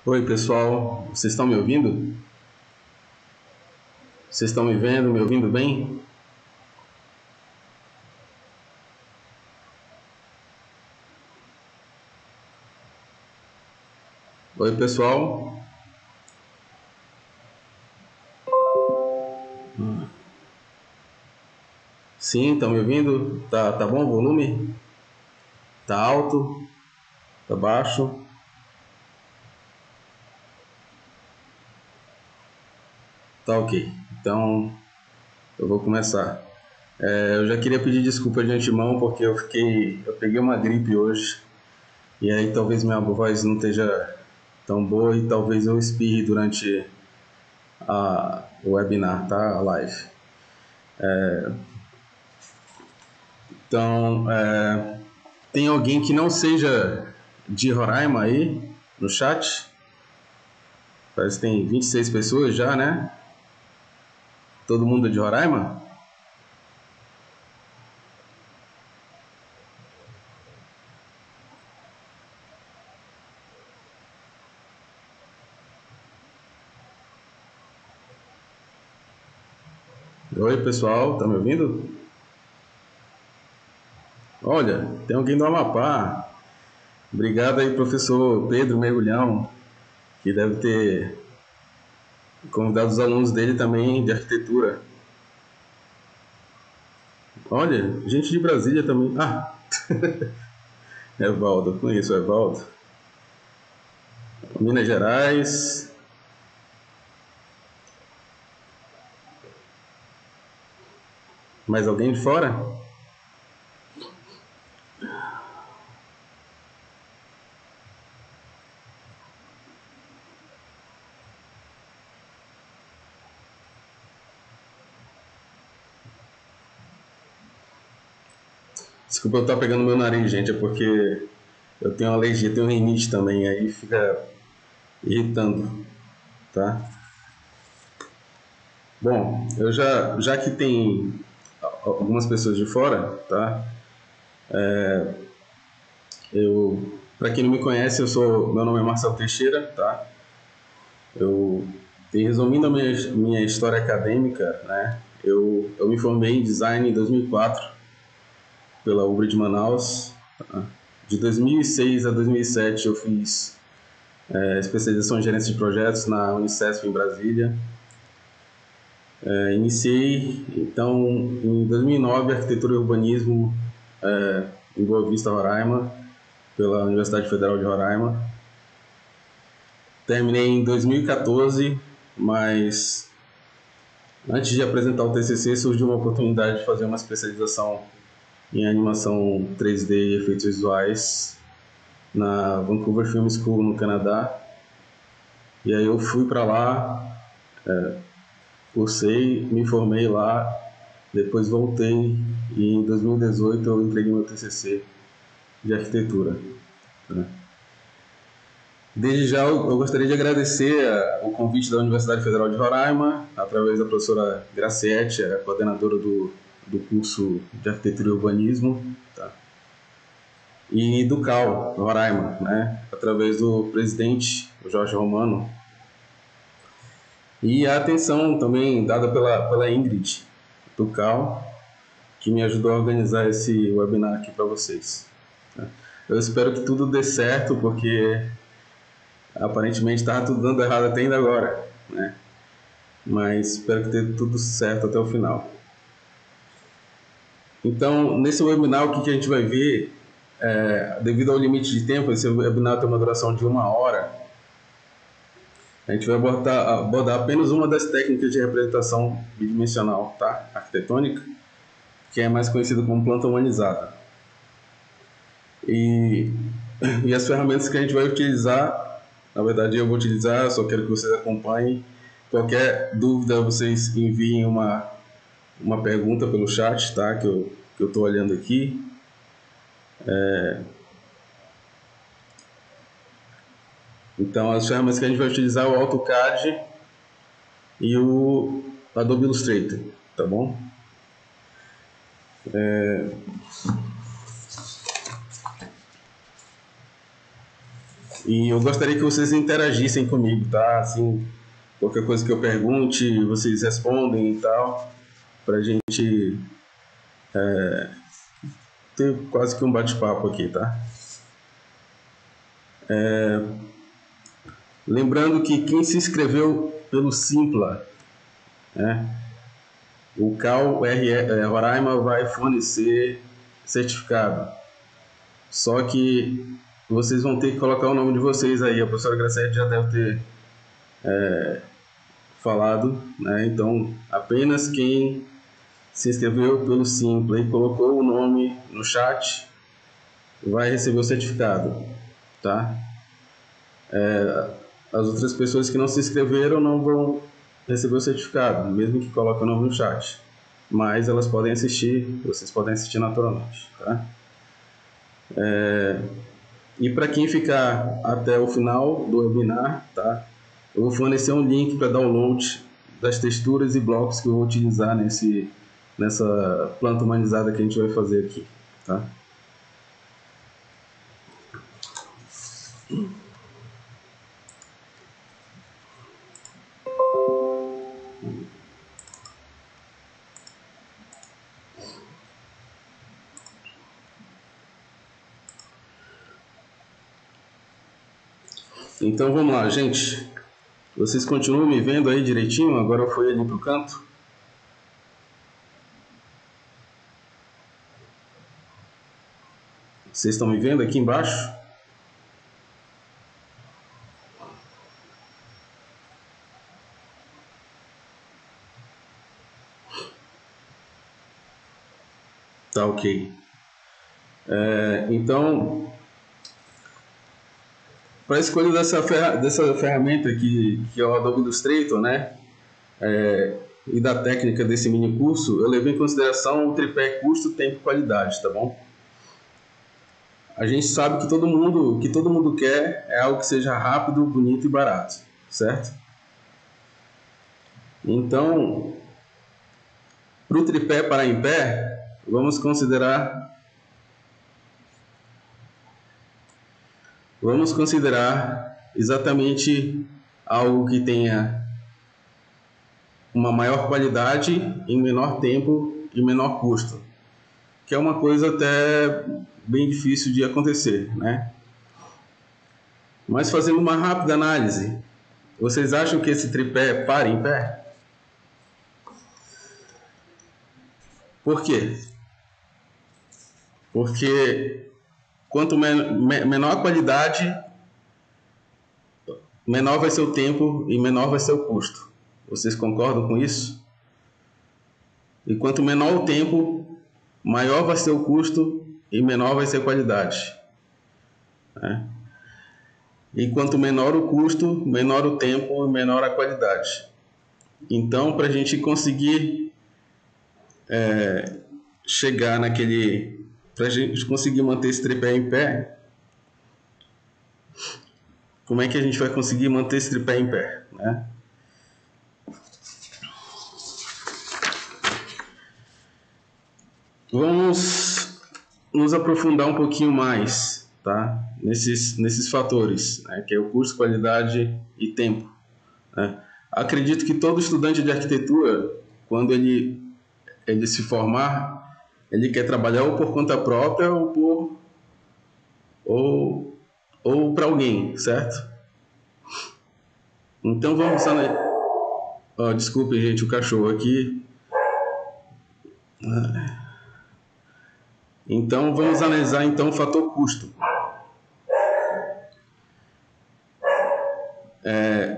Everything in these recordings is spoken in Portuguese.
Oi, pessoal, vocês estão me ouvindo? Vocês estão me vendo, me ouvindo bem? Oi, pessoal. Sim, estão me ouvindo? Tá bom o volume? Tá alto? Tá baixo? Tá ok. Então, eu vou começar. Eu já queria pedir desculpa de antemão porque eu peguei uma gripe hoje e aí talvez minha voz não esteja tão boa e talvez eu espirre durante o webinar, tá? A live. Então, tem alguém que não seja de Roraima aí no chat? Parece que tem 26 pessoas já, né? Todo mundo é de Roraima? Oi, pessoal, tá me ouvindo? Olha, tem alguém do Amapá. Obrigado aí, professor Pedro Mergulhão, que deve ter convidado os alunos dele também de arquitetura. Olha, gente de Brasília também. Ah, Evaldo, eu conheço o Evaldo. Minas Gerais. Mais alguém de fora? Desculpa eu estar pegando meu nariz, gente, é porque eu tenho alergia, tenho rinite também, aí fica irritando, tá? Bom, já que tem algumas pessoas de fora, tá? Para quem não me conhece, meu nome é Marcelo Teixeira, tá? Resumindo a minha história acadêmica, né? Eu me formei em design em 2004 pela UBRA de Manaus. Tá? De 2006 a 2007 eu fiz especialização em gerência de projetos na Unicesp em Brasília. Iniciei, então, em 2009, arquitetura e urbanismo em Boa Vista, Roraima, pela Universidade Federal de Roraima. Terminei em 2014, mas antes de apresentar o TCC surgiu uma oportunidade de fazer uma especialização em animação 3D e efeitos visuais na Vancouver Film School, no Canadá. E aí eu fui para lá, cursei, me formei lá, depois voltei e em 2018 eu entreguei meu TCC de arquitetura. Né? Desde já eu gostaria de agradecer o convite da Universidade Federal de Roraima, através da professora Graciete, a coordenadora do curso de Arquitetura e Urbanismo, tá? E do CAL, Roraima, né? Através do presidente, o Jorge Romano, e a atenção também dada pela Ingrid, do CAL, que me ajudou a organizar esse webinar aqui para vocês. Tá? Eu espero que tudo dê certo, porque aparentemente estava tudo dando errado até ainda agora, né? Mas espero que dê tudo certo até o final. Então, nesse webinar, o que a gente vai ver, devido ao limite de tempo, esse webinar tem uma duração de 1 hora, a gente vai abordar apenas uma das técnicas de representação bidimensional, tá? Arquitetônica, que é mais conhecida como planta humanizada. E as ferramentas que a gente vai utilizar, na verdade eu vou utilizar, só quero que vocês acompanhem. Qualquer dúvida, vocês enviem uma pergunta pelo chat, tá? Que eu estou olhando aqui. Então, as ferramentas que a gente vai utilizar é o AutoCAD e o Adobe Illustrator, tá bom? E eu gostaria que vocês interagissem comigo, tá? Assim, qualquer coisa que eu pergunte, vocês respondem e tal, pra gente ter quase que um bate-papo aqui, tá? Lembrando que quem se inscreveu pelo Simpla, né, o Cal Roraima vai fornecer certificado. Só que vocês vão ter que colocar o nome de vocês aí. A professora Graciete já deve ter falado, né? Então, apenas quem se inscreveu pelo Simpla e colocou o nome no chat vai receber o certificado, tá? As outras pessoas que não se inscreveram não vão receber o certificado, mesmo que coloquem o nome no chat. Mas elas podem assistir, vocês podem assistir naturalmente, tá? E para quem ficar até o final do webinar, tá? Eu vou fornecer um link para download das texturas e blocos que eu vou utilizar nessa planta humanizada que a gente vai fazer aqui, tá? Então vamos lá, gente. Vocês continuam me vendo aí direitinho? Agora eu fui ali pro canto. Vocês estão me vendo aqui embaixo? Tá ok. Então, para a escolha dessa ferramenta que é o Adobe Illustrator, né? E da técnica desse mini curso, eu levei em consideração o tripé custo, tempo e qualidade, tá bom? A gente sabe que todo mundo quer é algo que seja rápido, bonito e barato, certo? Então, para o tripé parar em pé, vamos considerar exatamente algo que tenha uma maior qualidade em menor tempo e menor custo, que é uma coisa até bem difícil de acontecer, né? Mas fazendo uma rápida análise, vocês acham que esse tripé para em pé? Por quê? Porque quanto menor a qualidade, menor vai ser o tempo e menor vai ser o custo. Vocês concordam com isso? E quanto menor o tempo, maior vai ser o custo e menor vai ser a qualidade, né? E quanto menor o custo, menor o tempo e menor a qualidade. Então, para a gente conseguir chegar para a gente conseguir manter esse tripé em pé, como é que a gente vai conseguir manter esse tripé em pé, né? Vamos nos aprofundar um pouquinho mais, tá? Nesses fatores, né? Que é o custo, qualidade e tempo, né? Acredito que todo estudante de arquitetura, quando ele se formar, ele quer trabalhar ou por conta própria ou para alguém, certo? Então vamos desculpem, gente, o cachorro aqui. Então vamos analisar então o fator custo.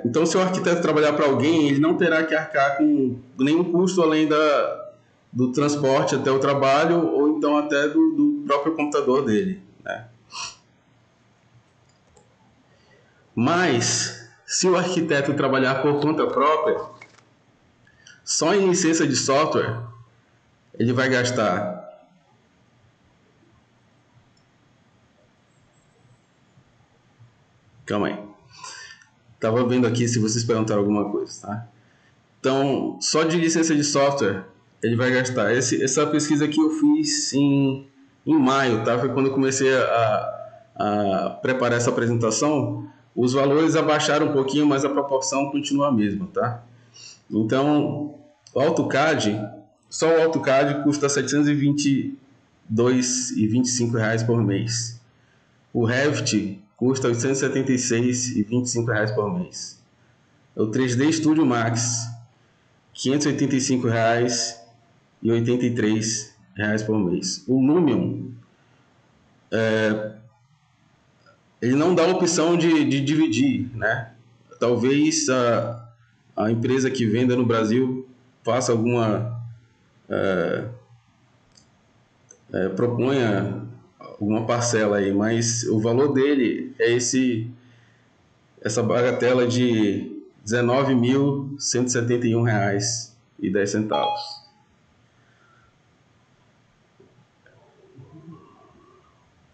Então, se o arquiteto trabalhar para alguém, ele não terá que arcar com nenhum custo além do transporte até o trabalho ou então até do próprio computador dele, né? Mas, se o arquiteto trabalhar por conta própria, só em licença de software, ele vai gastar Calma aí. Tava vendo aqui se vocês perguntaram alguma coisa, tá? Então, só de licença de software, ele vai gastar. Essa pesquisa aqui eu fiz em maio, tá? Foi quando eu comecei a preparar essa apresentação, os valores abaixaram um pouquinho, mas a proporção continua a mesma, tá? Então, o AutoCAD, só o AutoCAD custa R$ 722,25 por mês. O Revit custa R$ 876,25 por mês. O 3D Studio Max, R$ 585,83 por mês. O Lumion, ele não dá a opção de dividir, né? Talvez a empresa que venda no Brasil faça proponha alguma parcela aí, mas o valor dele é essa bagatela de R$ 19.171,10.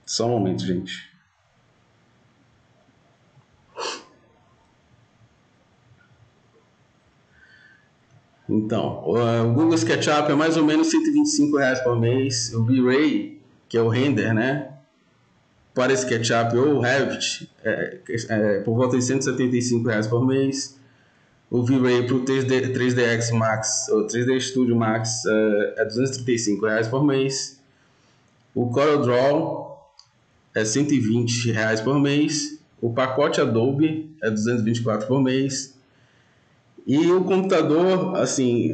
Só um momento, gente. Então, o Google SketchUp é mais ou menos R$ 125 por mês. O V-Ray, que é o render, né? Para SketchUp ou Revit, por volta de R$ 175 por mês. O V-Ray para o 3DX Max, ou 3D Studio Max, é R$ 235 por mês. O CorelDRAW é R$ 120 por mês. O pacote Adobe é R$ 224 por mês. E o computador, assim,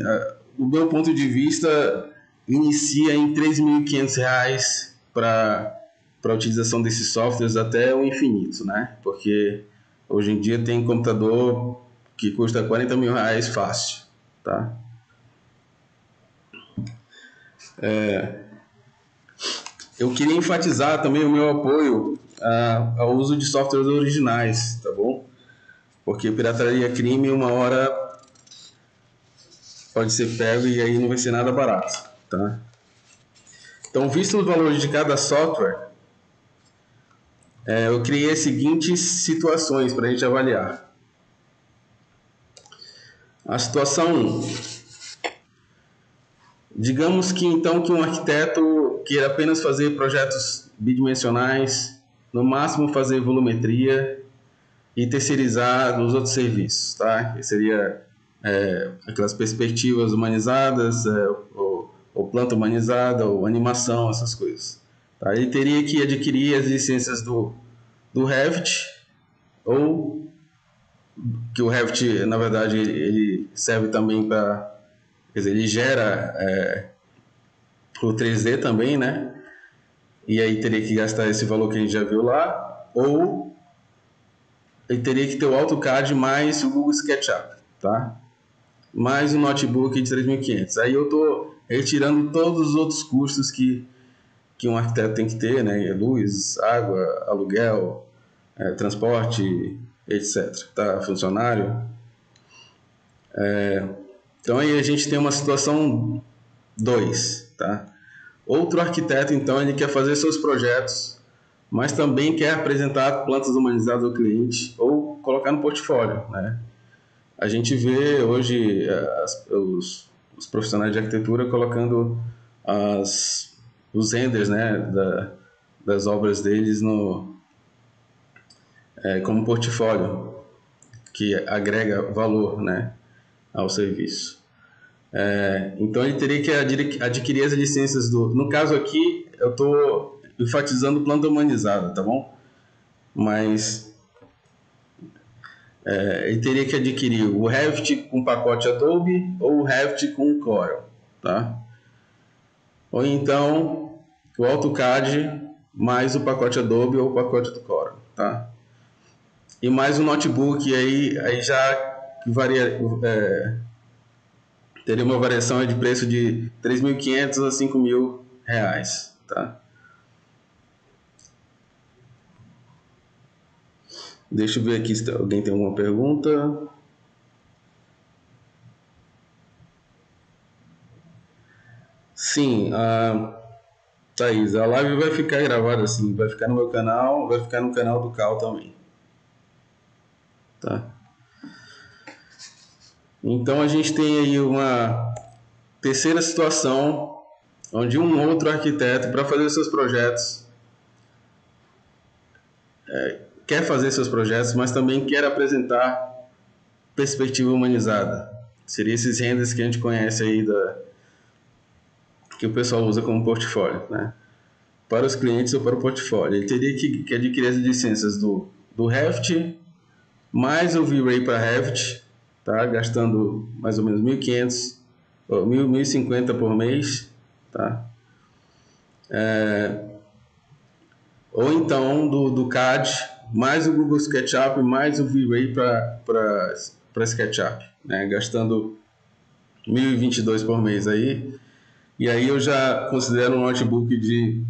do meu ponto de vista, inicia em R$ 3.500 para a utilização desses softwares até o infinito, né? Porque hoje em dia tem computador que custa R$ 40 mil fácil, tá? Eu queria enfatizar também o meu apoio ao uso de softwares originais, tá bom? Porque pirataria é crime, uma hora pode ser pego e aí não vai ser nada barato, tá? Então, visto os valores de cada software, eu criei as seguintes situações para a gente avaliar. A situação 1. Digamos que então que um arquiteto queira apenas fazer projetos bidimensionais, no máximo fazer volumetria e terceirizar nos outros serviços, tá? Que seria aquelas perspectivas humanizadas, ou planta humanizada, ou animação, essas coisas. Tá? Ele teria que adquirir as licenças do Revit, ou que o Revit, na verdade, ele serve também para... Quer dizer, ele gera o 3D também, né? E aí teria que gastar esse valor que a gente já viu lá, ou ele teria que ter o AutoCAD mais o Google SketchUp, tá? Mais um notebook de 3.500. Aí eu estou retirando todos os outros custos que um arquiteto tem que ter, né? Luz, água, aluguel, transporte, etc. Tá? Funcionário. Então aí a gente tem uma situação 2, tá? Outro arquiteto, então, ele quer fazer seus projetos, mas também quer apresentar plantas humanizadas ao cliente ou colocar no portfólio, né? A gente vê hoje os profissionais de arquitetura colocando os renders, né, das obras deles como portfólio, que agrega valor, né, ao serviço. Então ele teria que adquirir as licenças no caso aqui eu estou enfatizando planta humanizada, tá bom? Mas ele teria que adquirir o Revit com pacote Adobe ou o Revit com Corel, tá? Ou então o AutoCAD mais o pacote Adobe ou o pacote do Corel, tá? E mais um notebook, aí já varia, teria uma variação de preço de R$ 3.500 a R$ 5.000, tá? Deixa eu ver aqui se alguém tem alguma pergunta. Sim, Thaís, a live vai ficar gravada assim, vai ficar no meu canal, vai ficar no canal do Cal também. Tá? Então a gente tem aí uma terceira situação, onde um outro arquiteto, para fazer seus projetos, quer fazer seus projetos, mas também quer apresentar perspectiva humanizada. Seria esses renders que a gente conhece aí, que o pessoal usa como portfólio, né? Para os clientes ou para o portfólio. Ele teria que adquirir as licenças do Revit, mais o V-Ray para Revit, tá? Gastando mais ou menos 1.500, 1.050 por mês, tá? Ou então do CAD, mais o Google SketchUp, mais o V-Ray para SketchUp, né? Gastando 1.022 por mês aí. E aí eu já considero um notebook de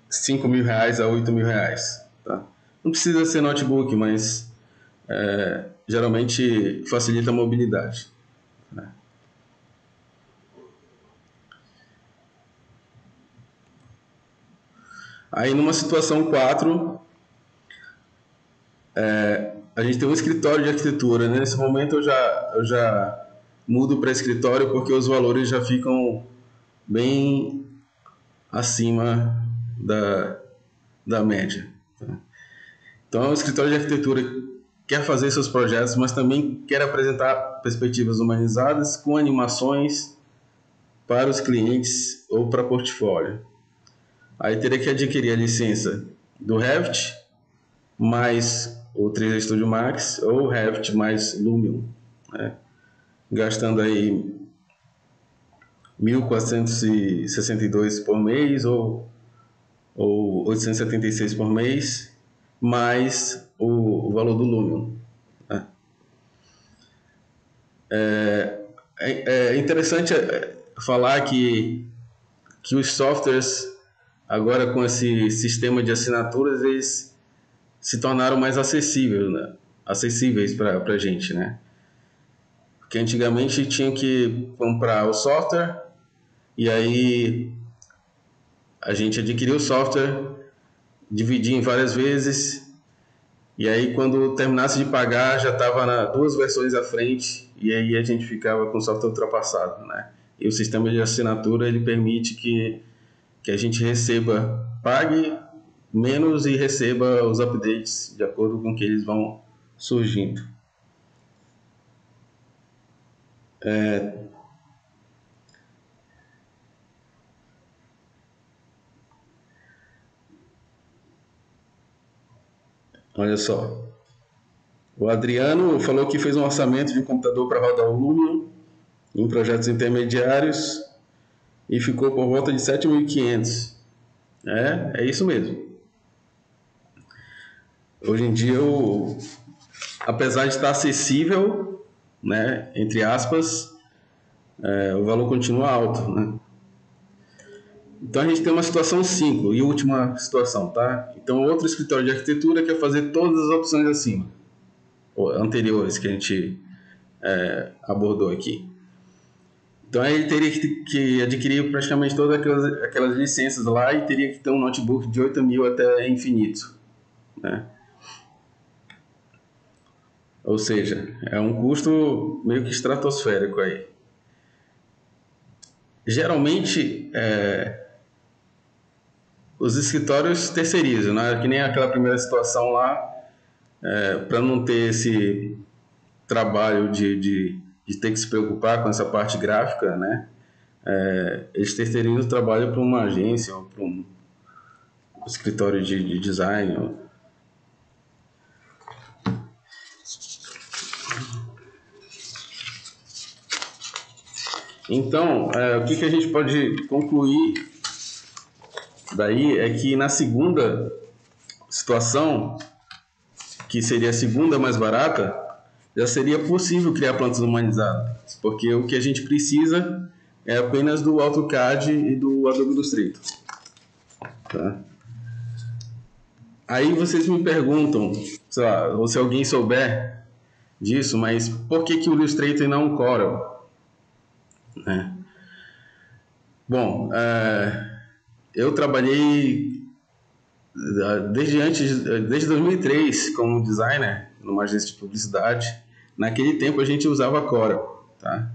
R$5.000 a R$8.000, tá? Não precisa ser notebook, mas geralmente facilita a mobilidade, né? Aí numa situação 4, a gente tem um escritório de arquitetura, né? Nesse momento eu já mudo para escritório porque os valores já ficam bem acima da média, tá? Então, o escritório de arquitetura quer fazer seus projetos, mas também quer apresentar perspectivas humanizadas com animações para os clientes ou para portfólio. Aí teria que adquirir a licença do Revit, mais o 3D Studio Max, ou o Revit mais Lumion, né? Gastando aí 1.462 por mês ou 876 por mês, mais o valor do Lumion, né? É interessante falar que os softwares, agora com esse sistema de assinaturas, eles se tornaram mais acessíveis, né? Acessíveis para a gente, né? Porque antigamente tinha que comprar o software e aí a gente adquiria o software, dividia em várias vezes e aí quando terminasse de pagar já estava 2 versões à frente e aí a gente ficava com o software ultrapassado, né? E o sistema de assinatura ele permite que a gente pague menos e receba os updates de acordo com que eles vão surgindo. Olha só, o Adriano falou que fez um orçamento de um computador para rodar o Lumion em projetos intermediários e ficou por volta de 7.500. É isso mesmo. Hoje em dia, apesar de estar acessível, né, entre aspas, o valor continua alto, né? Então a gente tem uma situação 5 e última situação, tá? Então outro escritório de arquitetura quer fazer todas as opções acima, ou anteriores que a gente abordou aqui. Então aí ele teria que adquirir praticamente todas aquelas licenças lá e teria que ter um notebook de 8.000 até infinito, né? Ou seja, é um custo meio que estratosférico aí. Geralmente, os escritórios terceirizam, né? Que nem aquela primeira situação lá, para não ter esse trabalho de ter que se preocupar com essa parte gráfica, né? Eles terceirizam o trabalho para uma agência ou para um escritório de design. Então, o que a gente pode concluir daí é que na segunda situação, que seria a segunda mais barata, já seria possível criar plantas humanizadas, porque o que a gente precisa é apenas do AutoCAD e do Adobe Illustrator, tá? Aí vocês me perguntam, sei lá, ou se alguém souber disso, mas por que o Illustrator e não o Corel, né? Bom, eu trabalhei desde 2003 como designer numa agência de publicidade. Naquele tempo a gente usava Corel, tá?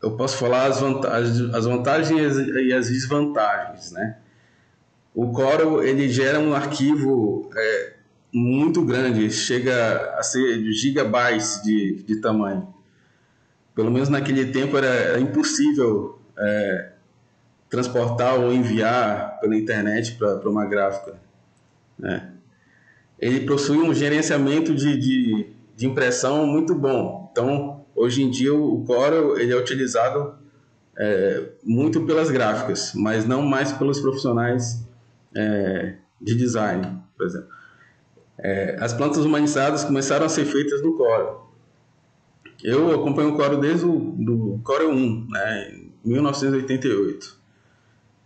Eu posso falar as vantagens e as desvantagens, né? O Corel ele gera um arquivo muito grande, chega a ser gigabytes de tamanho. Pelo menos naquele tempo era impossível transportar ou enviar pela internet para uma gráfica, né? Ele possui um gerenciamento de impressão muito bom. Então, hoje em dia, o Corel ele é utilizado muito pelas gráficas, mas não mais pelos profissionais de design, por exemplo. As plantas humanizadas começaram a ser feitas no Corel. Eu acompanho o Corel desde o Corel 1, né, em 1988.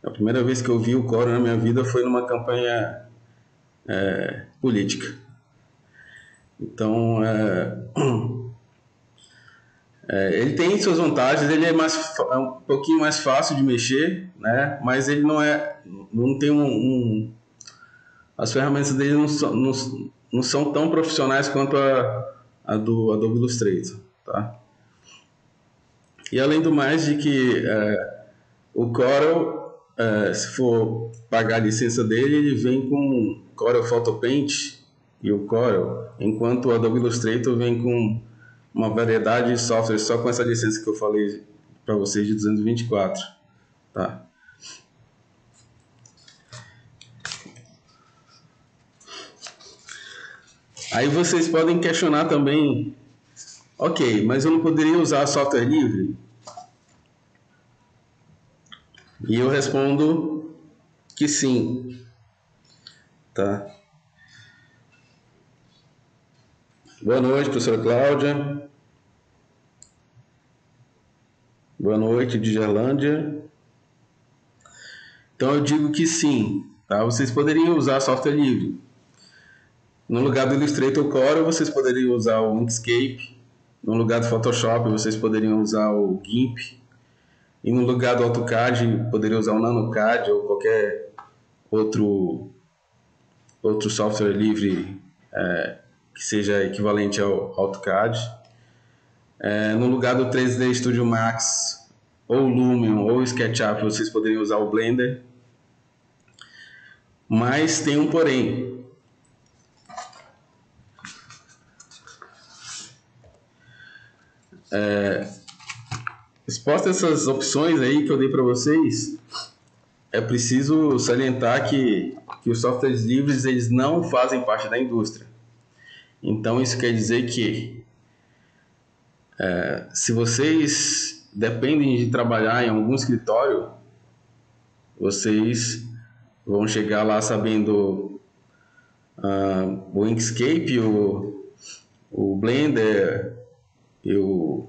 A primeira vez que eu vi o Corel na minha vida foi numa campanha política. Então, ele tem suas vantagens, ele é um pouquinho mais fácil de mexer, né? Mas ele não tem as ferramentas dele não são tão profissionais quanto a do Adobe Illustrator, tá? E além do mais de que o Corel, se for pagar a licença dele, ele vem com Corel Photo Paint e o Corel, enquanto o Adobe Illustrator vem com uma variedade de softwares só com essa licença que eu falei para vocês de 224, tá? Aí vocês podem questionar também, ok, mas eu não poderia usar software livre? E eu respondo que sim, tá? Boa noite, professora Cláudia. Boa noite, de Gerlândia. Então eu digo que sim, tá? Vocês poderiam usar software livre. No lugar do Illustrator Corel, vocês poderiam usar o Inkscape. No lugar do Photoshop, vocês poderiam usar o GIMP. E no lugar do AutoCAD, poderiam usar o NanoCAD ou qualquer outro software livre que seja equivalente ao AutoCAD. No lugar do 3D Studio Max, ou Lumion, ou SketchUp, vocês poderiam usar o Blender. Mas tem um porém. Expostas essas opções aí que eu dei para vocês, é preciso salientar que os softwares livres eles não fazem parte da indústria. Então isso quer dizer que se vocês dependem de trabalhar em algum escritório, vocês vão chegar lá sabendo o Inkscape, o Blender e o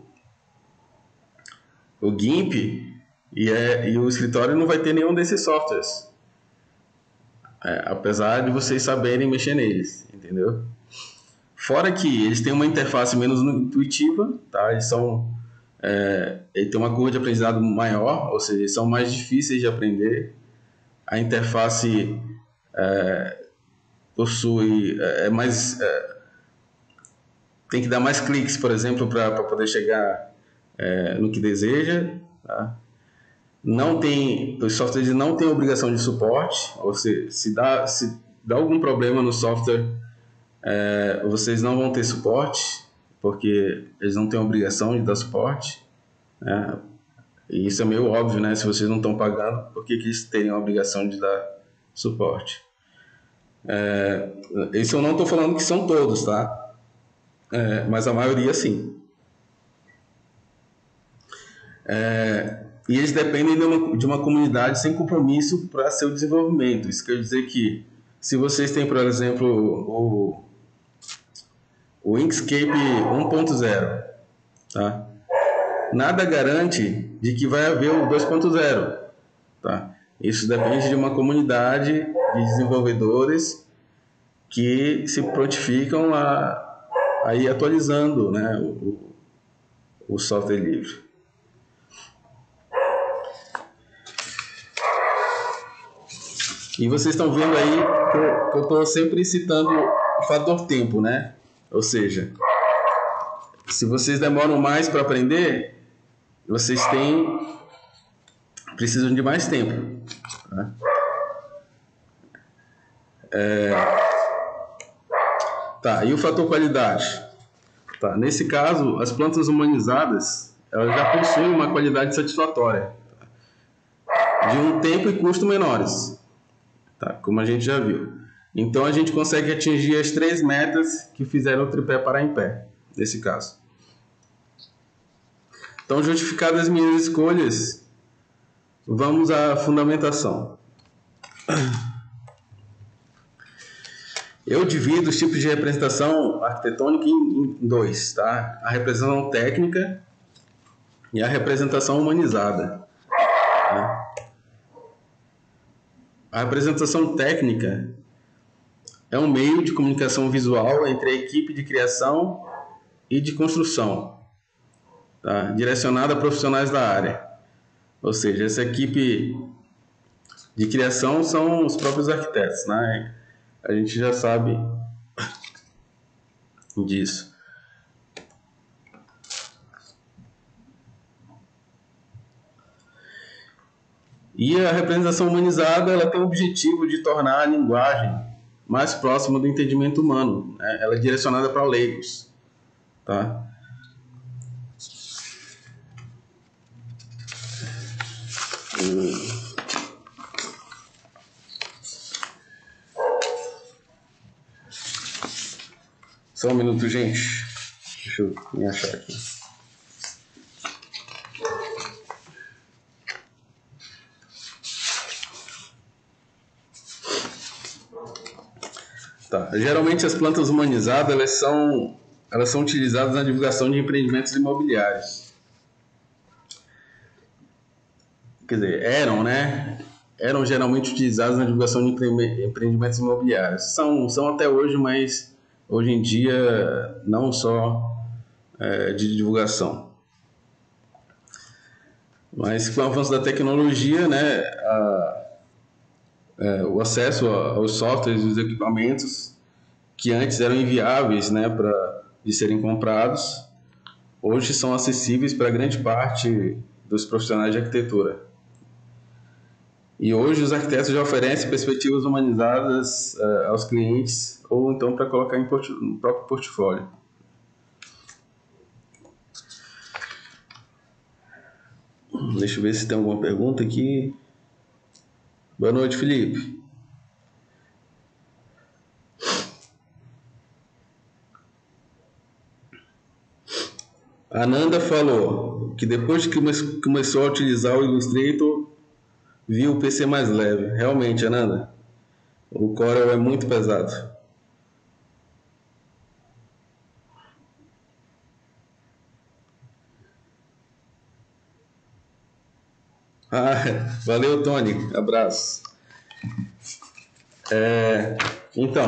GIMP, e o escritório não vai ter nenhum desses softwares, apesar de vocês saberem mexer neles, entendeu? Fora que eles têm uma interface menos intuitiva, tá? Eles têm uma curva de aprendizado maior, ou seja, eles são mais difíceis de aprender. A interface possui tem que dar mais cliques, por exemplo, para poder chegar no que deseja, tá? Os softwares não têm obrigação de suporte, ou seja, se dá algum problema no software, vocês não vão ter suporte, porque eles não têm obrigação de dar suporte, né? E isso é meio óbvio, né? Se vocês não estão pagando, por que eles teriam a obrigação de dar suporte? Isso eu não estou falando que são todos, tá? Mas a maioria sim. E eles dependem de uma comunidade sem compromisso para seu desenvolvimento. Isso quer dizer que se vocês têm, por exemplo, o Inkscape 1.0, tá? Nada garante de que vai haver o 2.0, tá? Isso depende de uma comunidade de desenvolvedores que se prontificam a ir atualizando, né, o software livre. E vocês estão vendo aí que eu estou sempre citando o fator tempo, né? Ou seja, se vocês demoram mais para aprender, vocês precisam de mais tempo, né? Tá, e o fator qualidade? Tá, nesse caso, as plantas humanizadas elas já possuem uma qualidade satisfatória, de um tempo e custo menores, tá, como a gente já viu. Então a gente consegue atingir as 3 metas que fizeram o tripé parar em pé, nesse caso. Então, justificadas as minhas escolhas, vamos à fundamentação. Eu divido os tipos de representação arquitetônica em dois, tá? A representação técnica e a representação humanizada. Tá? A representação técnica é um meio de comunicação visual entre a equipe de criação e de construção, tá? Direcionada a profissionais da área. Ou seja, essa equipe de criação são os próprios arquitetos, né? A gente já sabe disso. E a representação humanizada ela tem o objetivo de tornar a linguagem mais próxima do entendimento humano, né? Ela é direcionada para leigos, tá? Só um minuto, gente. Deixa eu me achar aqui. Tá. Geralmente as plantas humanizadas elas são utilizadas na divulgação de empreendimentos imobiliários. Quer dizer, eram geralmente utilizadas na divulgação de empreendimentos imobiliários. São até hoje, mas hoje em dia não só de divulgação. Mas com o avanço da tecnologia, né, o acesso aos softwares e os equipamentos que antes eram inviáveis, né, de serem comprados, hoje são acessíveis para grande parte dos profissionais de arquitetura. E hoje os arquitetos já oferecem perspectivas humanizadas aos clientes ou então para colocar no próprio portfólio. Deixa eu ver se tem alguma pergunta aqui. Boa noite, Felipe. A Nanda falou que depois que começou a utilizar o Illustrator, viu o PC mais leve. Realmente, Ananda, o Corel é muito pesado. Valeu, Tony. Abraço. Então,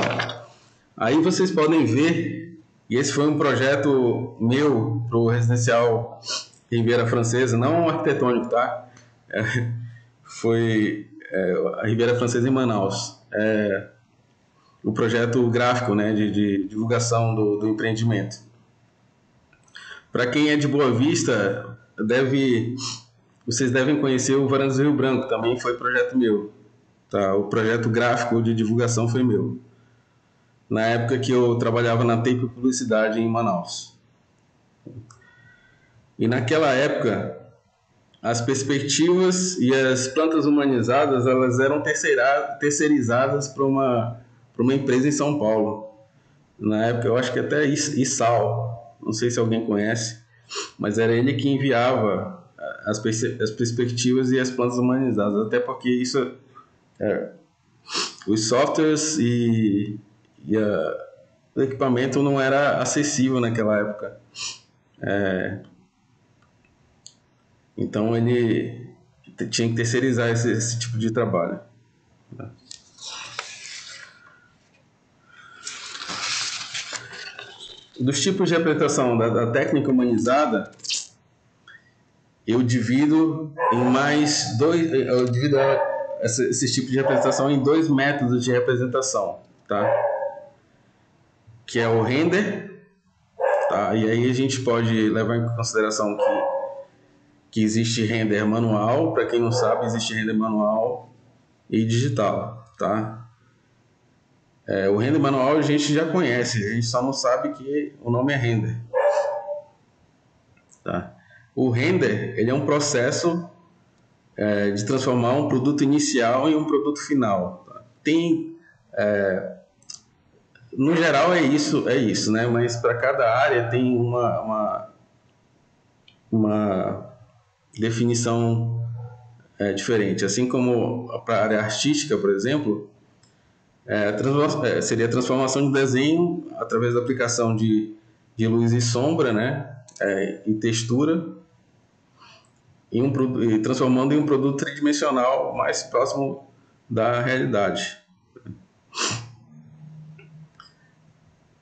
aí vocês podem ver, e esse foi um projeto meu para o residencial Riviera Francesa, não arquitetônico, tá? Foi a Riviera Francesa em Manaus. O projeto gráfico, né, de divulgação do empreendimento. Para quem é de Boa Vista, vocês devem conhecer o Varandas do Rio Branco, também foi projeto meu. Tá? O projeto gráfico de divulgação foi meu. Na época que eu trabalhava na Tape Publicidade em Manaus. E naquela época, as perspectivas e as plantas humanizadas elas eram terceirizadas para uma empresa em São Paulo. Na época, eu acho que até Issal, não sei se alguém conhece, mas era ele que enviava as perspectivas e as plantas humanizadas, até porque isso os softwares e o equipamento não era acessível naquela época. Então ele tinha que terceirizar esse tipo de trabalho. Dos tipos de representação da técnica humanizada, eu divido esses tipos de representação em 2 métodos de representação, tá? Que é o render, tá? E aí a gente pode levar em consideração que existe render manual, para quem não sabe, existe render manual e digital, tá? O render manual a gente já conhece, a gente só não sabe que o nome é render. Tá? O render, ele é um processo de transformar um produto inicial em um produto final. Tá? No geral é isso, né? Mas para cada área tem uma definição diferente. Assim como para a área artística, por exemplo, seria a transformação de desenho através da aplicação de luz e sombra, né? E textura, e transformando em um produto tridimensional mais próximo da realidade.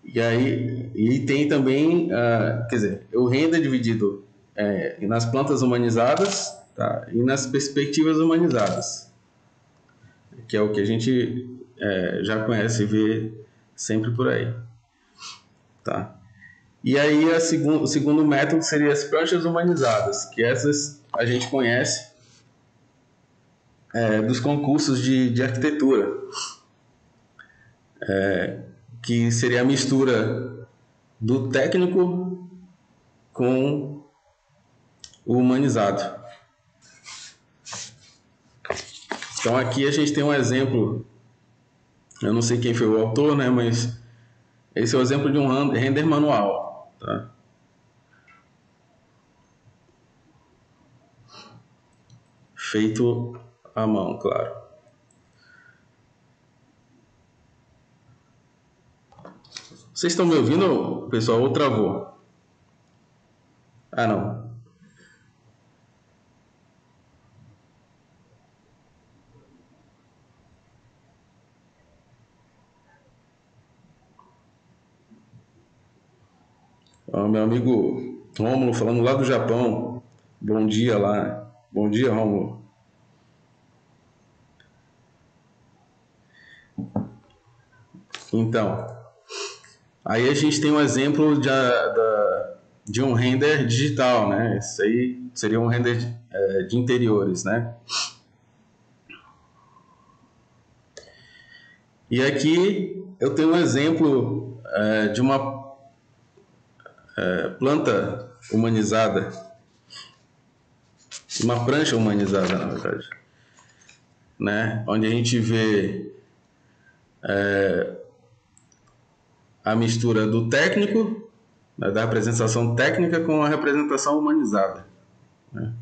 E tem também, quer dizer, o render é dividido nas plantas humanizadas, tá? E nas perspectivas humanizadas, que é o que a gente já conhece e vê sempre por aí. Tá? E aí o segundo método seria as pranchas humanizadas, que essas a gente conhece dos concursos de arquitetura, que seria a mistura do técnico com o humanizado. Então aqui a gente tem um exemplo, eu não sei quem foi o autor, né, mas esse é o exemplo de um render manual. Tá? Feito à mão, claro. Vocês estão me ouvindo, pessoal, ou travou? Ah, não. Meu amigo Rômulo falando lá do Japão. Bom dia lá. Bom dia, Rômulo. Então, aí a gente tem um exemplo de um render digital, né? Isso aí seria um render de interiores, né? E aqui eu tenho um exemplo de uma planta humanizada, uma prancha humanizada, na verdade, né? Onde a gente vê a mistura do técnico, né, da representação técnica com a representação humanizada, né?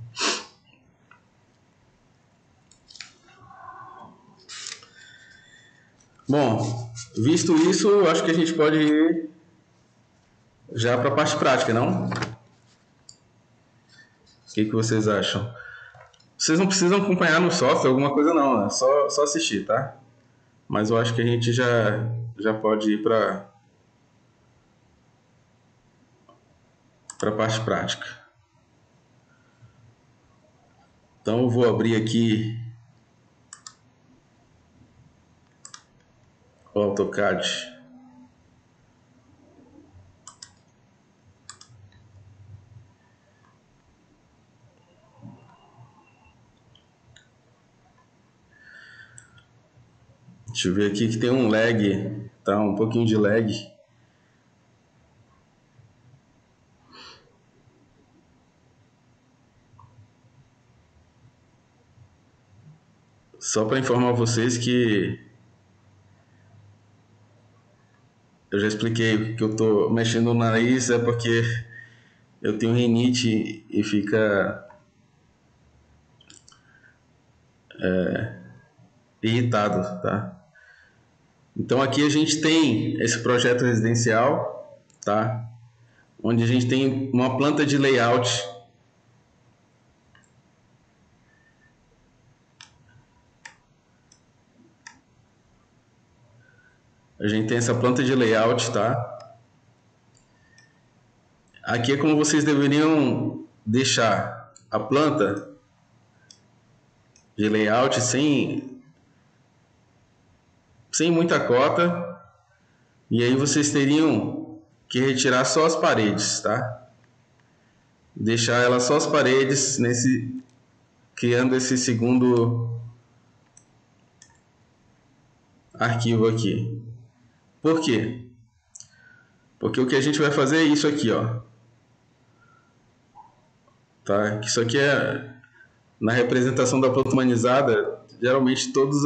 Bom, visto isso, acho que a gente pode ir já para a parte prática, não? O que vocês acham? Vocês não precisam acompanhar no software alguma coisa não, é só assistir, tá? Mas eu acho que a gente já pode ir para a parte prática. Então eu vou abrir aqui o AutoCAD. Deixa eu ver aqui que tem um lag, tá? Um pouquinho de lag. Só para informar vocês que eu já expliquei que eu tô mexendo no nariz é porque eu tenho rinite e fica irritado, tá? Então aqui a gente tem esse projeto residencial, tá? Onde a gente tem uma planta de layout. A gente tem essa planta de layout, tá? Aqui é como vocês deveriam deixar a planta de layout sem muita cota, e aí vocês teriam que retirar só as paredes, tá? Deixar ela só as paredes criando esse segundo arquivo aqui. Por quê? Porque o que a gente vai fazer é isso aqui, ó. Tá? Isso aqui é na representação da planta humanizada. Geralmente todas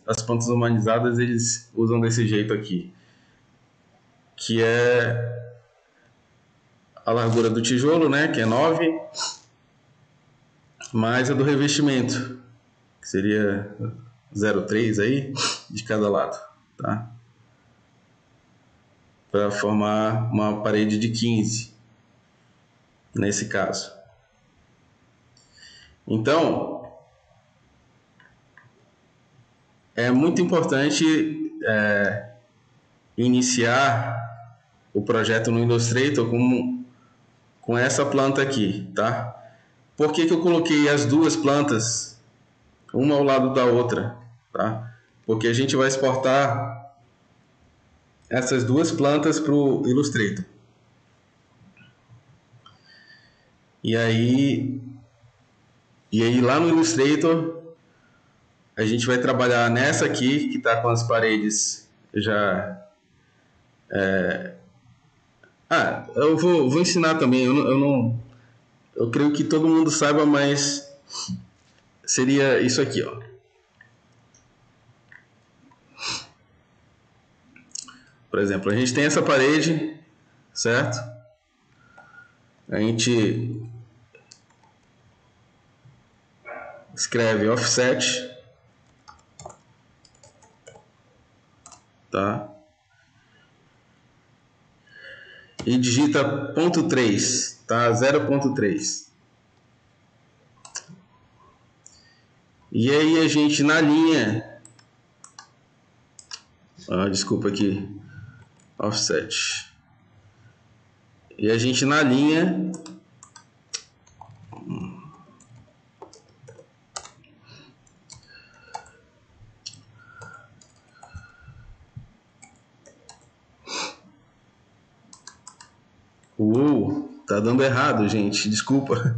as plantas humanizadas eles usam desse jeito aqui, que é a largura do tijolo, né, que é 9, mais a do revestimento, que seria 0,3 aí de cada lado, tá? Para formar uma parede de 15 nesse caso. Então, é muito importante iniciar o projeto no Illustrator com essa planta aqui, tá? Por que eu coloquei as duas plantas uma ao lado da outra, tá? Porque a gente vai exportar essas duas plantas para o Illustrator. E aí lá no Illustrator a gente vai trabalhar nessa aqui que está com as paredes já. Eu vou ensinar também. Eu creio que todo mundo saiba, mas seria isso aqui, ó. Por exemplo, a gente tem essa parede, certo? A gente escreve offset, tá? E digita 0.3, tá? 0.3. E aí a gente na linha, desculpa aqui, offset. E a gente na linha tá dando errado, gente, desculpa.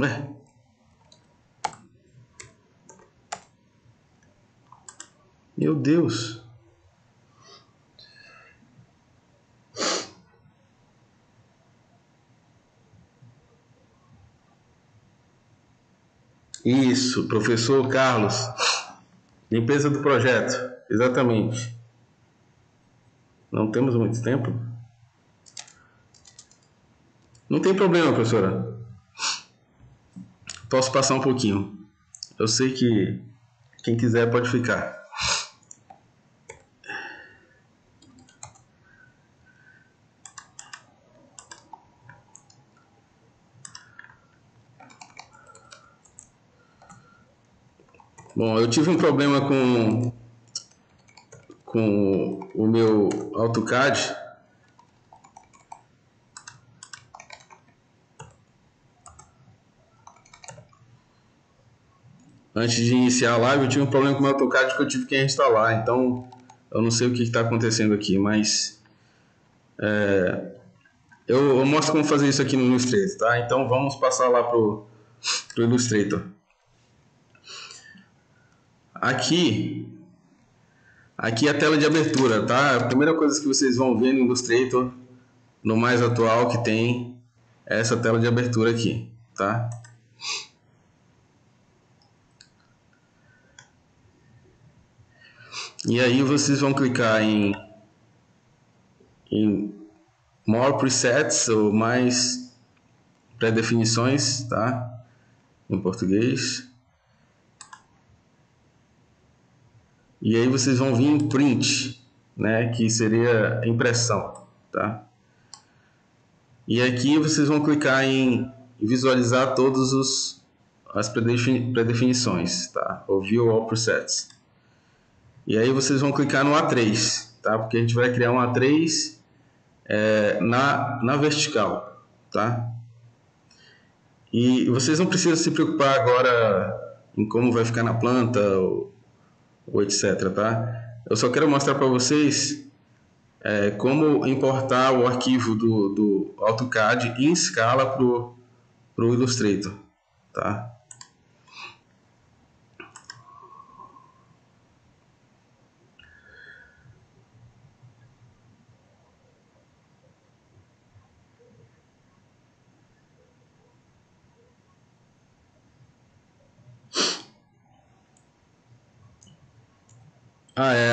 Ué? Meu Deus. Isso, professor Carlos. Limpeza do projeto, exatamente. Não temos muito tempo? Não tem problema, professora. Posso passar um pouquinho. Eu sei que quem quiser pode ficar. Bom, eu tive um problema com o meu AutoCAD. Antes de iniciar a live, eu tive um problema com o meu AutoCAD que eu tive que instalar. Então, eu não sei o que está acontecendo aqui, mas eu mostro como fazer isso aqui no Illustrator, tá? Então, vamos passar lá pro Illustrator. Aqui é a tela de abertura, tá? A primeira coisa que vocês vão ver no Illustrator, no mais atual que tem, é essa tela de abertura aqui, tá? E aí vocês vão clicar em More Presets, ou mais pré-definições, tá? Em português. E aí vocês vão vir em Print, né? Que seria impressão, tá? E aqui vocês vão clicar em e visualizar todas as predefinições, tá? Ou View All Presets. E aí vocês vão clicar no A3, tá? Porque a gente vai criar um A3 na vertical, tá? E vocês não precisam se preocupar agora em como vai ficar na planta ou etc, tá? Eu só quero mostrar para vocês como importar o arquivo do AutoCAD em escala para o Illustrator, tá?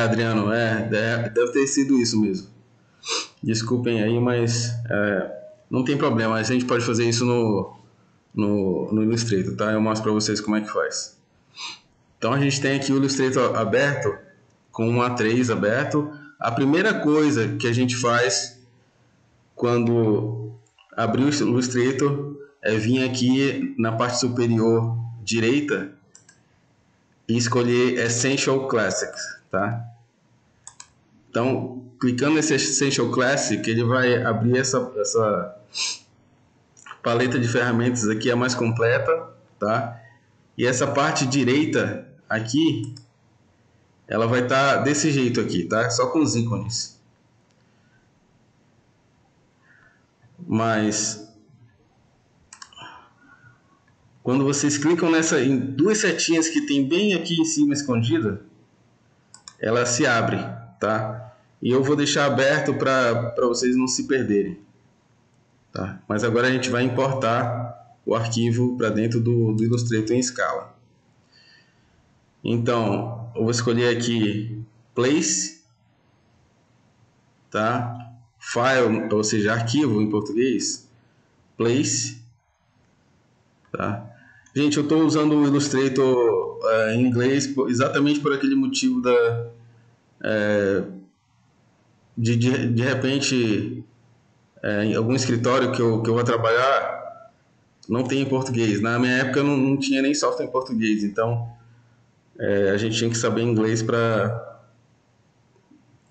Adriano, deve ter sido isso mesmo. Desculpem aí, mas não tem problema, a gente pode fazer isso no Illustrator, tá? Eu mostro para vocês como é que faz. Então a gente tem aqui o Illustrator aberto, com um A3 aberto. A primeira coisa que a gente faz quando abrir o Illustrator é vir aqui na parte superior direita e escolher Essential Classics, tá? Então, clicando nesse Essential Classic, ele vai abrir essa paleta de ferramentas aqui, é mais completa, tá? E essa parte direita aqui, ela vai estar desse jeito aqui, tá? Só com os ícones. Mas quando vocês clicam em duas setinhas que tem bem aqui em cima escondida, ela se abre, tá? E eu vou deixar aberto para vocês não se perderem, tá? Mas agora a gente vai importar o arquivo para dentro do Illustrator em escala. Então, eu vou escolher aqui Place, tá? File, ou seja, arquivo em português, Place, tá? Gente, eu estou usando o Illustrator em inglês exatamente por aquele motivo de repente em algum escritório que eu vou trabalhar não tem em português. Na minha época não tinha nem software em português, então a gente tinha que saber inglês